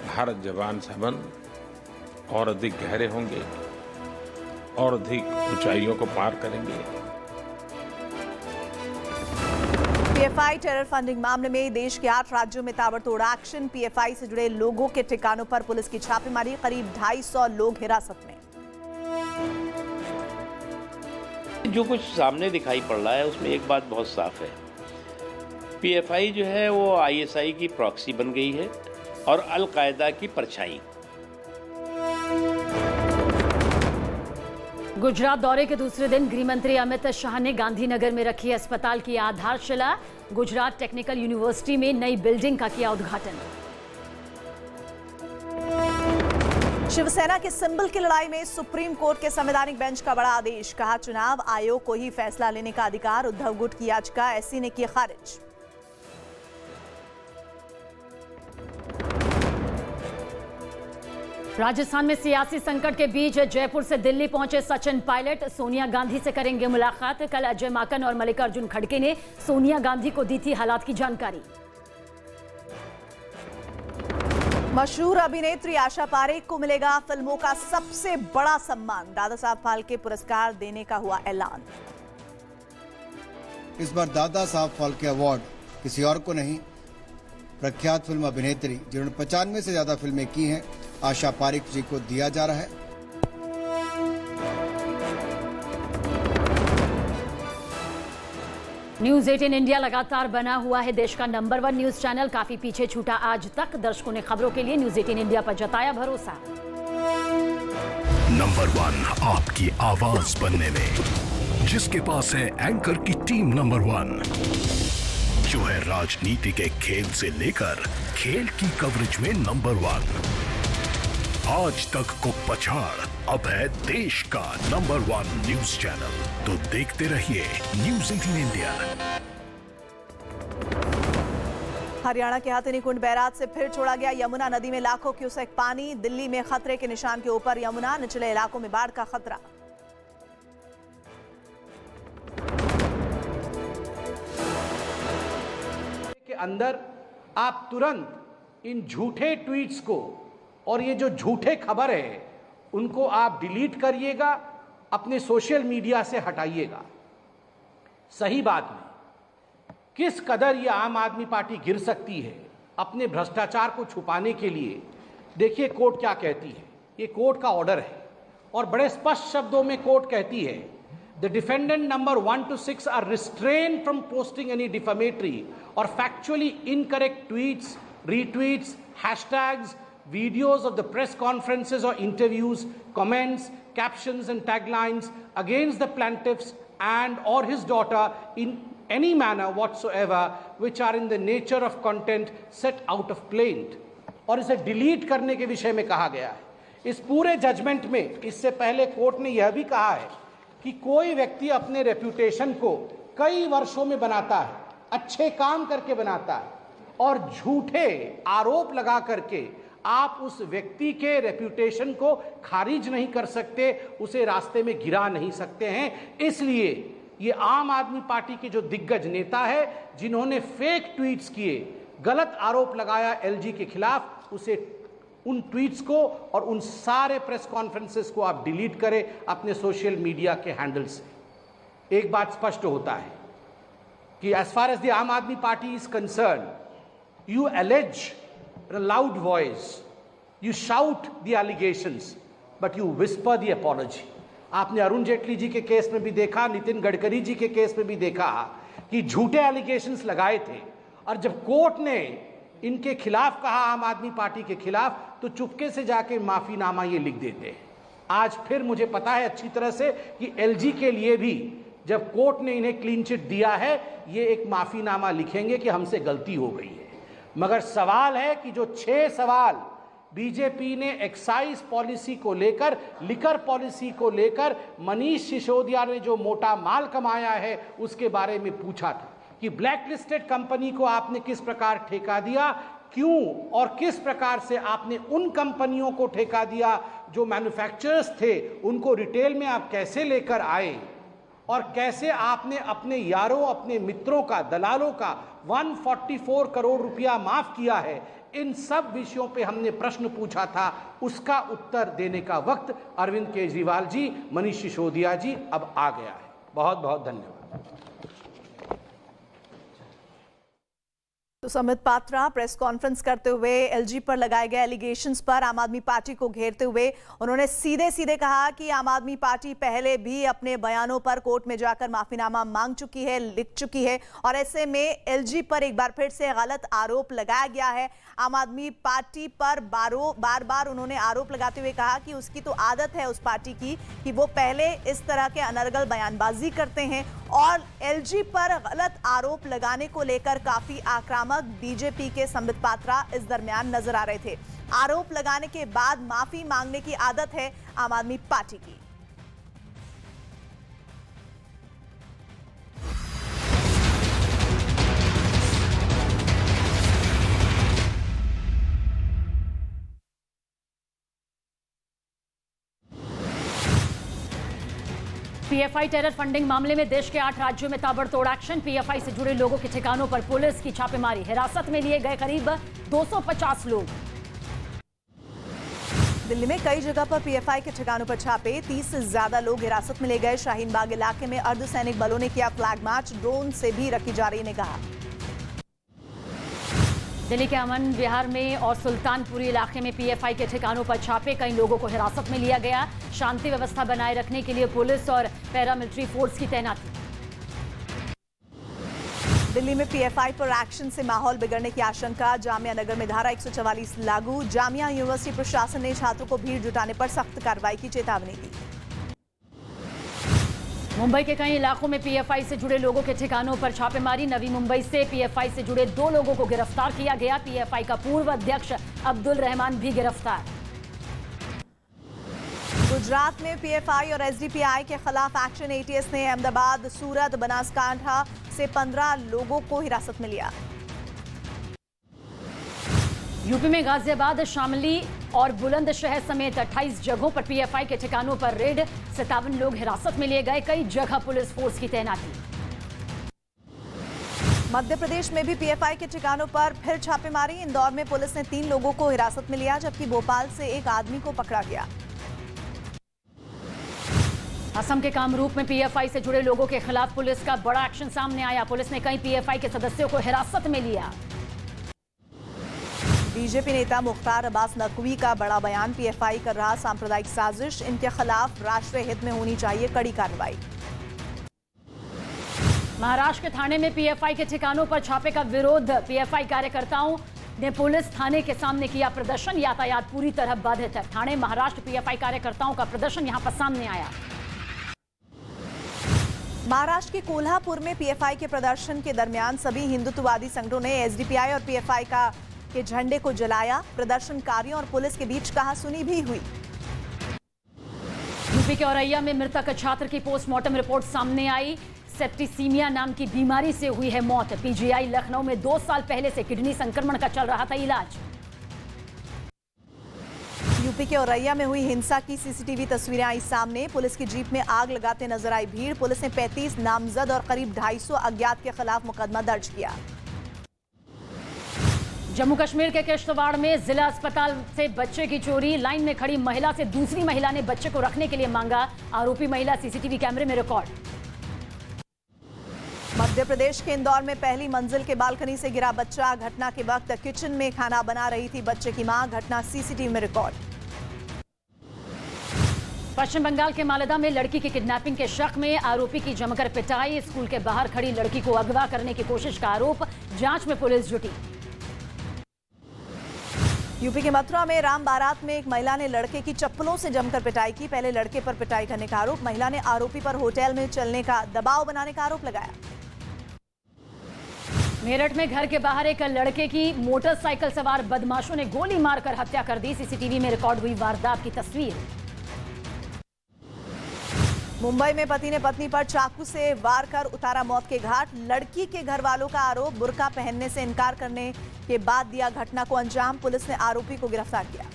K: भारत जापान संबंध और अधिक गहरे होंगे और अधिक ऊंचाइयों को पार करेंगे।
B: पीएफआई टेरर फंडिंग मामले में देश के 8 राज्यों में ताबड़तोड़ एक्शन। पीएफआई से जुड़े लोगों के ठिकानों पर पुलिस की छापेमारी। करीब 250 लोग हिरासत में।
L: जो कुछ सामने दिखाई पड़ रहा है उसमें एक बात बहुत साफ है, पीएफआई जो है वो आईएसआई की प्रॉक्सी बन गई है और अल कायदा की परछाई।
A: गुजरात दौरे के दूसरे दिन गृह मंत्री अमित शाह ने गांधीनगर में रखी अस्पताल की आधारशिला। गुजरात टेक्निकल यूनिवर्सिटी में नई बिल्डिंग का किया उद्घाटन।
B: शिवसेना के सिंबल की लड़ाई में सुप्रीम कोर्ट के संवैधानिक बेंच का बड़ा आदेश। कहा चुनाव आयोग को ही फैसला लेने का अधिकार। उद्धव गुट की याचिका एससी ने की खारिज।
A: राजस्थान में सियासी संकट के बीच जयपुर से दिल्ली पहुंचे सचिन पायलट। सोनिया गांधी से करेंगे मुलाकात। कल अजय माकन और मल्लिकार्जुन खड़गे ने सोनिया गांधी को दी थी हालात की जानकारी।
B: मशहूर अभिनेत्री आशा पारेख को मिलेगा फिल्मों का सबसे बड़ा सम्मान। दादा साहब फाल्के पुरस्कार देने का हुआ ऐलान।
M: इस बार दादा साहब फाल्के अवार्ड किसी और को नहीं, प्रख्यात फिल्म अभिनेत्री जिन्होंने 95 से ज्यादा फिल्में की हैं, आशा पारेख जी को दिया जा रहा है।
A: न्यूज 18 इंडिया लगातार बना हुआ है देश का नंबर 1 न्यूज चैनल। काफी पीछे छूटा आज तक। दर्शकों ने खबरों के लिए न्यूज 18 इंडिया पर जताया भरोसा।
N: नंबर 1 आपकी आवाज बनने में, जिसके पास है एंकर की टीम नंबर 1, जो है राजनीति के खेल से लेकर खेल की कवरेज में नंबर 1। आज तक को पछाड़ अब है देश का नंबर 1 न्यूज चैनल। तो देखते रहिए न्यूज 18 इंडिया।
B: हरियाणा के हथिनीकुंड बैराज से फिर छोड़ा गया। यमुना नदी में लाखों क्यूसेक पानी। दिल्ली में खतरे के निशान के ऊपर यमुना। निचले इलाकों में बाढ़ का खतरा।
O: के अंदर आप तुरंत इन झूठे ट्वीट्स को और ये जो झूठे खबर है उनको आप डिलीट करिएगा, अपने सोशल मीडिया से हटाइएगा। सही बात में किस कदर ये आम आदमी पार्टी गिर सकती है अपने भ्रष्टाचार को छुपाने के लिए। देखिए कोर्ट क्या कहती है, ये कोर्ट का ऑर्डर है और बड़े स्पष्ट शब्दों में कोर्ट कहती है, the defendant number 1 to 6 are restrain from posting any defamatory or factually incorrect tweets, retweets, hashtags, videos of the press conferences or interviews, comments, captions and taglines against the plaintiffs and or his daughter in any manner whatsoever which are in the nature of content set out of plaint। और इसे डिलीट करने के विषय में कहा गया है। इस पूरे जजमेंट में इससे पहले कोर्ट ने यह भी कहा है कि कोई व्यक्ति अपने रेप्यूटेशन को कई वर्षों में बनाता है, अच्छे काम करके बनाता है और झूठे आरोप लगा करके आप उस व्यक्ति के रेप्यूटेशन को खारिज नहीं कर सकते, उसे रास्ते में गिरा नहीं सकते हैं। इसलिए ये आम आदमी पार्टी के जो दिग्गज नेता है जिन्होंने फेक ट्वीट्स किए, गलत आरोप लगाया एलजी के खिलाफ, उसे उन ट्वीट्स को और उन सारे प्रेस कॉन्फ्रेंसेस को आप डिलीट करें अपने सोशल मीडिया के हैंडल से। एक बात स्पष्ट होता है कि एज फार एज द आम आदमी party is concern, you alleged in a loud voice, you shout the allegations, but you whisper the apology। आपने अरुण जेटली जी के केस में भी देखा, नितिन गडकरी जी के केस में भी देखा कि झूठे एलिगेशंस लगाए थे और जब कोर्ट ने इनके खिलाफ कहा, आम आदमी पार्टी के खिलाफ, तो चुपके से जाके माफीनामा ये लिख देते हैं। आज फिर मुझे पता है अच्छी तरह से कि एलजी के लिए भी जब कोर्ट ने इन्हें क्लीन चिट दिया है, ये एक माफीनामा लिखेंगे कि हमसे गलती हो गई है। मगर सवाल है कि जो 6 सवाल बीजेपी ने एक्साइज पॉलिसी को लेकर, लिकर पॉलिसी को लेकर, मनीष सिसोदिया ने जो मोटा माल कमाया है उसके बारे में पूछा था कि ब्लैक लिस्टेड कंपनी को आपने किस प्रकार ठेका दिया, क्यों और किस प्रकार से आपने उन कंपनियों को ठेका दिया जो मैन्युफैक्चरर्स थे, उनको रिटेल में आप कैसे लेकर आए और कैसे आपने अपने यारों, अपने मित्रों का, दलालों का 144 करोड़ रुपया माफ किया है। इन सब विषयों पे हमने प्रश्न पूछा था, उसका उत्तर देने का वक्त अरविंद केजरीवाल जी, मनीष सिसोदिया जी अब आ गया है। बहुत बहुत धन्यवाद।
B: तो संबित पात्रा प्रेस कॉन्फ्रेंस करते हुए एलजी पर लगाए गए एलिगेशंस पर आम आदमी पार्टी को घेरते हुए उन्होंने सीधे सीधे कहा कि आम आदमी पार्टी पहले भी अपने बयानों पर कोर्ट में जाकर माफीनामा मांग चुकी है, लिख चुकी है और ऐसे में एलजी पर एक बार फिर से गलत आरोप लगाया गया है। आम आदमी पार्टी पर बार बार उन्होंने आरोप लगाते हुए कहा कि उसकी तो आदत है उस पार्टी की कि वो पहले इस तरह के अनर्गल बयानबाजी करते हैं और एलजी पर गलत आरोप लगाने को लेकर काफी आक्रामक बीजेपी के संबित पात्रा इस दरमियान नजर आ रहे थे। आरोप लगाने के बाद माफी मांगने की आदत है आम आदमी पार्टी की।
A: पीएफआई टेरर फंडिंग मामले में देश के 8 राज्यों में ताबड़तोड़ एक्शन। पीएफआई से जुड़े लोगों के ठिकानों पर पुलिस की छापेमारी। हिरासत में लिए गए करीब 250 लोग।
B: दिल्ली में कई जगह पर पीएफआई के ठिकानों पर छापे। 30 से ज्यादा लोग हिरासत में ले गए। शाहीन बाग इलाके में अर्धसैनिक बलों ने किया फ्लैग मार्च। ड्रोन से भी रखी जा रही निगाह।
A: दिल्ली के अमन विहार में और सुल्तानपुरी इलाके में पीएफआई के ठिकानों पर छापे। कई लोगों को हिरासत में लिया गया। शांति व्यवस्था बनाए रखने के लिए पुलिस और पैरामिलिट्री फोर्स की तैनाती।
B: दिल्ली में पीएफआई पर एक्शन से माहौल बिगड़ने की आशंका। जामिया नगर में धारा 144 लागू। जामिया यूनिवर्सिटी प्रशासन ने छात्रों को भीड़ जुटाने पर सख्त कार्रवाई की चेतावनी दी।
A: मुंबई के कई इलाकों में पीएफआई से जुड़े लोगों के ठिकानों पर छापेमारी। नवी मुंबई से पीएफआई से जुड़े 2 लोगों को गिरफ्तार किया गया। पीएफआई का पूर्व अध्यक्ष अब्दुल रहमान भी गिरफ्तार।
B: गुजरात में पीएफआई और एसडीपीआई के खिलाफ एक्शन। एटीएस ने अहमदाबाद, सूरत, बनासकांठा से 15 लोगों को हिरासत में लिया।
A: यूपी में गाजियाबाद, शामली और बुलंदशहर समेत 28 जगहों पर पीएफआई के ठिकानों पर रेड। 57 लोग हिरासत में लिए गए। कई जगह पुलिस फोर्स की तैनाती।
B: मध्य प्रदेश में भी पीएफआई के ठिकानों पर फिर छापेमारी। इंदौर में पुलिस ने 3 लोगों को हिरासत में लिया, जबकि भोपाल से एक आदमी को पकड़ा गया।
A: असम के कामरूप में पीएफआई से जुड़े लोगों के खिलाफ पुलिस का बड़ा एक्शन सामने आया। पुलिस ने कई पीएफआई के सदस्यों को हिरासत में लिया।
B: बीजेपी नेता मुख्तार अब्बास नकवी का बड़ा बयान। पीएफआई कर रहा सांप्रदायिक साजिश। इनके खिलाफ राष्ट्रीय हित में होनी चाहिए कड़ी कार्रवाई।
A: महाराष्ट्र के थाने में पीएफआई के ठिकानों पर छापे का विरोध। पीएफआई कार्यकर्ताओं ने पुलिस थाने के सामने किया प्रदर्शन। यातायात पूरी तरह बाधित है। थाने महाराष्ट्र पीएफआई कार्यकर्ताओं का प्रदर्शन यहां पर सामने आया।
B: महाराष्ट्र के कोल्हापुर में पीएफआई के प्रदर्शन के दरमियान सभी हिंदुत्ववादी संगठनों ने एसडीपीआई और पीएफआई के झंडे को जलाया। प्रदर्शनकारियों और पुलिस के बीच कहासुनी भी हुई।
A: यूपी के औरैया में मृतक छात्र की पोस्टमार्टम रिपोर्ट सामने आई। सेप्टिसीमिया नाम की बीमारी से हुई है मौत। पीजीआई लखनऊ में 2 साल पहले से किडनी संक्रमण का चल रहा था इलाज।
B: यूपी के औरैया में हुई हिंसा की सीसीटीवी तस्वीरें आई सामने। पुलिस की जीप में आग लगाते नजर आई भीड़। पुलिस ने 35 नामजद और करीब 250 अज्ञात के खिलाफ मुकदमा दर्ज किया।
A: जम्मू कश्मीर के किश्तवाड़ में जिला अस्पताल से बच्चे की चोरी। लाइन में खड़ी महिला से दूसरी महिला ने बच्चे को रखने के लिए मांगा। आरोपी महिला सीसीटीवी कैमरे में रिकॉर्ड।
B: मध्य प्रदेश के इंदौर में पहली मंजिल के बालकनी से गिरा बच्चा। घटना के वक्त किचन में खाना बना रही थी बच्चे की मां। घटना सीसीटीवी में रिकॉर्ड।
A: पश्चिम बंगाल के मालदा में लड़की की किडनैपिंग के शक में आरोपी की जमकर पिटाई। स्कूल के बाहर खड़ी लड़की को अगवा करने की कोशिश का आरोप। जांच में पुलिस जुटी।
B: यूपी के मथुरा में राम बारात में एक महिला ने लड़के की चप्पलों से जमकर पिटाई की। पहले लड़के पर पिटाई करने का आरोप। महिला ने आरोपी पर होटल में चलने का दबाव बनाने का आरोप लगाया।
A: मेरठ में घर के बाहर एक लड़के की मोटरसाइकिल सवार बदमाशों ने गोली मारकर हत्या कर दी। सीसीटीवी में रिकॉर्ड हुई वारदात की तस्वीर।
B: मुंबई में पति ने पत्नी पर चाकू से वार कर उतारा मौत के घाट। लड़की के घर वालों का आरोप, बुर्का पहनने से इनकार करने के बाद दिया घटना को अंजाम। पुलिस ने आरोपी को गिरफ्तार किया।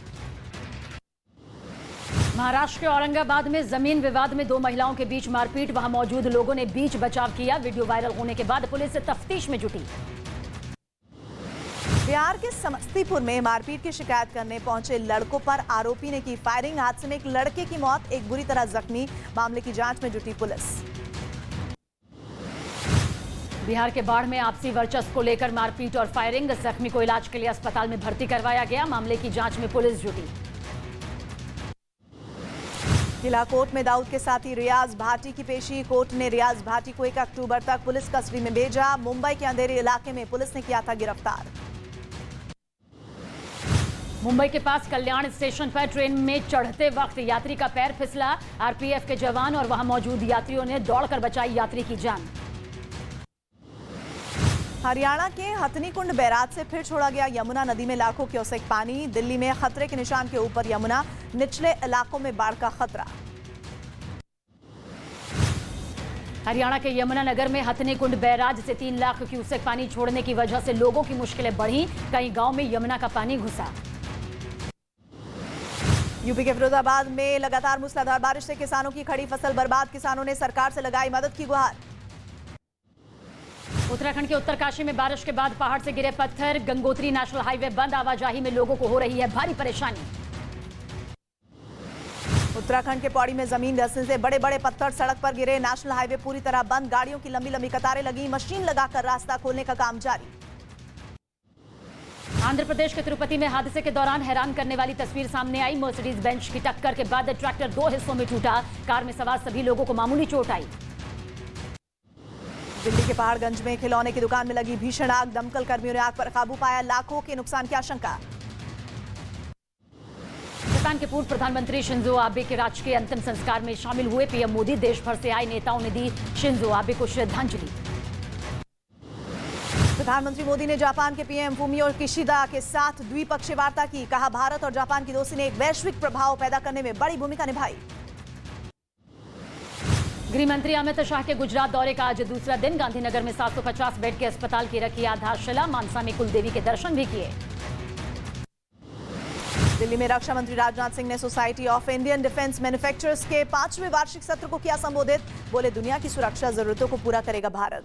A: महाराष्ट्र के औरंगाबाद में जमीन विवाद में 2 महिलाओं के बीच मारपीट, वहां मौजूद लोगों ने बीच बचाव किया। वीडियो वायरल होने के बाद पुलिस तफ्तीश में जुटी।
B: बिहार के समस्तीपुर में मारपीट की शिकायत करने पहुंचे लड़कों पर आरोपी ने की फायरिंग। हादसे में एक लड़के की मौत, एक बुरी तरह जख्मी। मामले की जांच में जुटी पुलिस।
A: बिहार के बाढ़ में आपसी वर्चस्व को लेकर मारपीट और फायरिंग, जख्मी को इलाज के लिए अस्पताल में भर्ती करवाया गया। मामले की जांच में पुलिस जुटी।
B: किला कोर्ट में दाऊद के साथी रियाज भाटी की पेशी। कोर्ट ने रियाज भाटी को 1 अक्टूबर तक पुलिस कस्टडी में भेजा। मुंबई के अंधेरे इलाके में पुलिस ने किया था गिरफ्तार।
A: मुंबई के पास कल्याण स्टेशन पर ट्रेन में चढ़ते वक्त यात्री का पैर फिसला। आरपीएफ के जवान और वहां मौजूद यात्रियों ने दौड़कर बचाई यात्री की जान।
B: हरियाणा के हथनीकुंड बैराज से फिर छोड़ा गया यमुना नदी में लाखों क्यूसेक पानी। दिल्ली में खतरे के निशान के ऊपर यमुना, निचले इलाकों में बाढ़ का खतरा।
A: हरियाणा के यमुनानगर में हथनीकुंड बैराज से 3 लाख क्यूसेक पानी छोड़ने की वजह से लोगों की मुश्किलें बढ़ी। कई गांव में यमुना का पानी घुसा।
B: यूपी के फिरोजाबाद में लगातार मूसलाधार बारिश से किसानों की खड़ी फसल बर्बाद। किसानों ने सरकार से लगाई मदद की गुहार।
A: उत्तराखंड के उत्तरकाशी में बारिश के बाद पहाड़ से गिरे पत्थर। गंगोत्री नेशनल हाईवे बंद, आवाजाही में लोगों को हो रही है भारी परेशानी।
B: उत्तराखंड के पौड़ी में जमीन धंसने से बड़े बड़े पत्थर सड़क पर गिरे। नेशनल हाईवे पूरी तरह बंद, गाड़ियों की लंबी लंबी कतारें लगी। मशीन लगाकर रास्ता खोलने का काम जारी।
A: आंध्र प्रदेश के तिरुपति में हादसे के दौरान हैरान करने वाली तस्वीर सामने आई। मर्सिडीज बेंच की टक्कर के बाद ट्रैक्टर 2 हिस्सों में टूटा। कार में सवार सभी लोगों को मामूली चोट आई। दिल्ली के पहाड़गंज में खिलौने की दुकान में लगी भीषण आग। दमकल कर्मियों ने आग पर काबू पाया। लाखों के नुकसान की आशंका। जापान के पूर्व प्रधानमंत्री शिंजो आबे के राजकीय अंतिम संस्कार में शामिल हुए पीएम मोदी। देश भर से आए नेताओं ने दी शिंजो आबे को श्रद्धांजलि। प्रधानमंत्री मोदी ने जापान के पीएम फूमियो किशिदा के साथ द्विपक्षीय वार्ता की। कहा, भारत और जापान की दोस्ती ने एक वैश्विक प्रभाव पैदा करने में बड़ी भूमिका निभाई। गृह मंत्री अमित शाह के गुजरात दौरे का आज दूसरा दिन। गांधीनगर में 750 बेड के अस्पताल की रखी आधारशिला। मानसा में कुलदेवी के दर्शन भी किए। दिल्ली में रक्षा मंत्री राजनाथ सिंह ने society of Indian defence manufacturers के 5वें वार्षिक सत्र को किया संबोधित। बोले, दुनिया की सुरक्षा जरूरतों को पूरा करेगा भारत।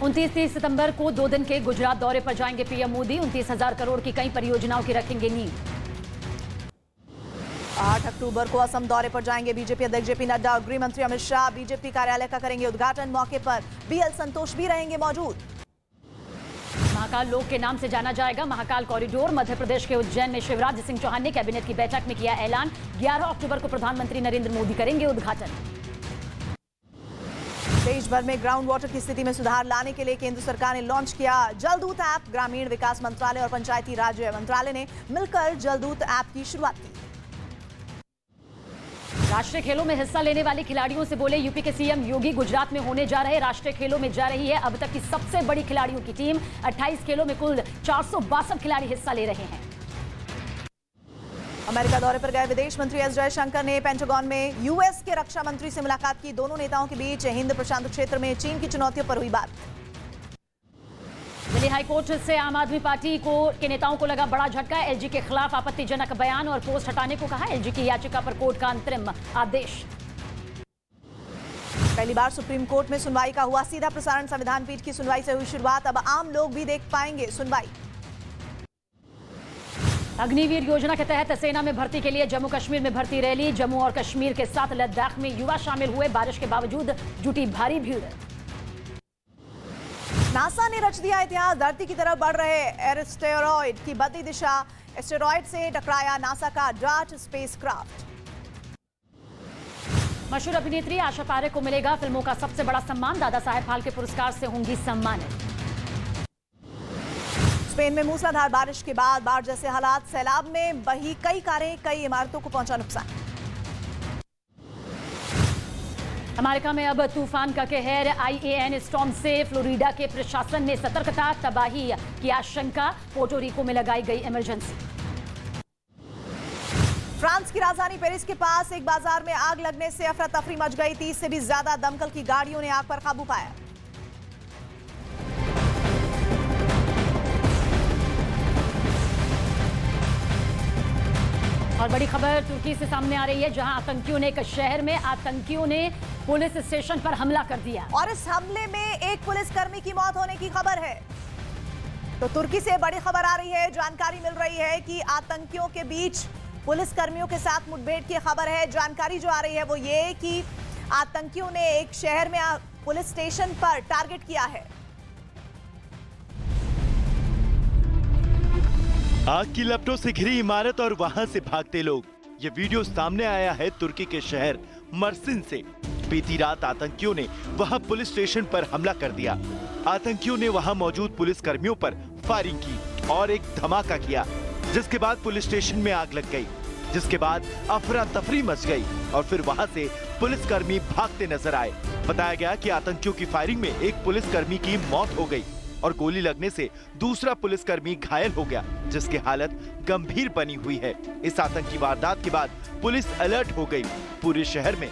A: 29-30 सितंबर को 2 दिन के गुजरात दौरे पर जाएंगे पीएम मोदी। 29,000 करोड़ की कई परियोजनाओं की रखेंगे नींव। 8 अक्टूबर को असम दौरे पर जाएंगे बीजेपी अध्यक्ष जेपी नड्डा और गृह मंत्री अमित शाह। बीजेपी कार्यालय का करेंगे उद्घाटन। मौके पर बीएल संतोष भी रहेंगे मौजूद। महाकाल लोक के नाम से जाना जाएगा महाकाल कॉरिडोर। मध्य प्रदेश के उज्जैन में शिवराज सिंह चौहान ने कैबिनेट की बैठक में किया ऐलान। 11 अक्टूबर को प्रधानमंत्री नरेंद्र मोदी करेंगे उद्घाटन। देश भर में ग्राउंड वाटर की स्थिति में सुधार लाने के लिए केंद्र सरकार ने लॉन्च किया जलदूत ऐप। ग्रामीण विकास मंत्रालय और पंचायती राज मंत्रालय ने मिलकर जलदूत ऐप की शुरुआत की। राष्ट्रीय खेलों में हिस्सा लेने वाले खिलाड़ियों से बोले यूपी के सीएम योगी। गुजरात में होने जा रहे राष्ट्रीय खेलों में जा रही है अब तक की सबसे बड़ी खिलाड़ियों की टीम। 28 खेलों में कुल 462 खिलाड़ी हिस्सा ले रहे हैं। अमेरिका दौरे पर गए विदेश मंत्री एस जयशंकर ने पेंटागन में यूएस के रक्षा मंत्री से मुलाकात की। दोनों नेताओं के बीच हिंद प्रशांत क्षेत्र में चीन की चुनौतियों पर हुई बात। दिल्ली हाईकोर्ट से आम आदमी पार्टी के नेताओं को लगा बड़ा झटका। एलजी के खिलाफ आपत्तिजनक बयान और पोस्ट हटाने को कहा। एलजी की याचिका पर कोर्ट का अंतरिम आदेश। पहली बार सुप्रीम कोर्ट में सुनवाई का हुआ सीधा प्रसारण। संविधान पीठ की सुनवाई से हुई शुरुआत। अब आम लोग भी देख पाएंगे सुनवाई। अग्निवीर योजना के तहत सेना में भर्ती के लिए जम्मू कश्मीर में भर्ती रैली। जम्मू और कश्मीर के साथ लद्दाख में युवा शामिल हुए। बारिश के बावजूद जुटी भारी भीड़। नासा ने रच दिया इतिहास। धरती की तरफ बढ़ रहे एस्टेरॉयड की बदली दिशा। एस्टेरॉयड से टकराया नासा का डार्ट स्पेसक्राफ्ट। मशहूर अभिनेत्री आशा पारेख को मिलेगा फिल्मों का सबसे बड़ा सम्मान। दादा साहेब फाल्के पुरस्कार से होंगी सम्मानित। स्पेन में मूसलाधार बारिश के बाद बाढ़ जैसे हालात। सैलाब में बही कई कारें, कई इमारतों को पहुंचा नुकसान। अमेरिका में अब तूफान का कहर। आईएएन स्टॉर्म से फ्लोरिडा के प्रशासन ने सतर्कता। तबाही की आशंका। पोर्टो रिको में लगाई गई इमरजेंसी।
B: फ्रांस की राजधानी पेरिस के पास एक बाजार में आग लगने से अफरा तफरी मच गई। 30 से भी ज्यादा दमकल की गाड़ियों ने आग पर काबू पाया।
A: और बड़ी खबर तुर्की से सामने आ रही है, जहां आतंकियों ने एक शहर में आतंकियों ने पुलिस स्टेशन पर हमला कर दिया
B: और इस हमले में एक पुलिसकर्मी की मौत होने की खबर है। तो तुर्की से बड़ी खबर आ रही है, जानकारी मिल रही है कि आतंकियों के बीच पुलिसकर्मियों के साथ मुठभेड़ की खबर है। जानकारी जो आ रही है वो ये कि आतंकियों ने एक शहर में पुलिस स्टेशन पर टारगेट किया है।
D: आग की लपटों से घिरी इमारत और वहां से भागते लोग। ये वीडियो सामने आया है तुर्की के शहर मर्सिन से। बीती रात आतंकियों ने वहां पुलिस स्टेशन पर हमला कर दिया। आतंकियों ने वहां मौजूद पुलिस कर्मियों पर फायरिंग की और एक धमाका किया, जिसके बाद पुलिस स्टेशन में आग लग गई, जिसके बाद अफरा तफरी मच गई और फिर वहां से पुलिसकर्मी भागते नजर आए। बताया गया कि आतंकियों की फायरिंग में एक पुलिसकर्मी की मौत हो गई और गोली लगने से दूसरा पुलिसकर्मी घायल हो गया, जिसकी हालत गंभीर बनी हुई है। इस आतंकी वारदात के बाद पुलिस अलर्ट हो गई। पूरे शहर में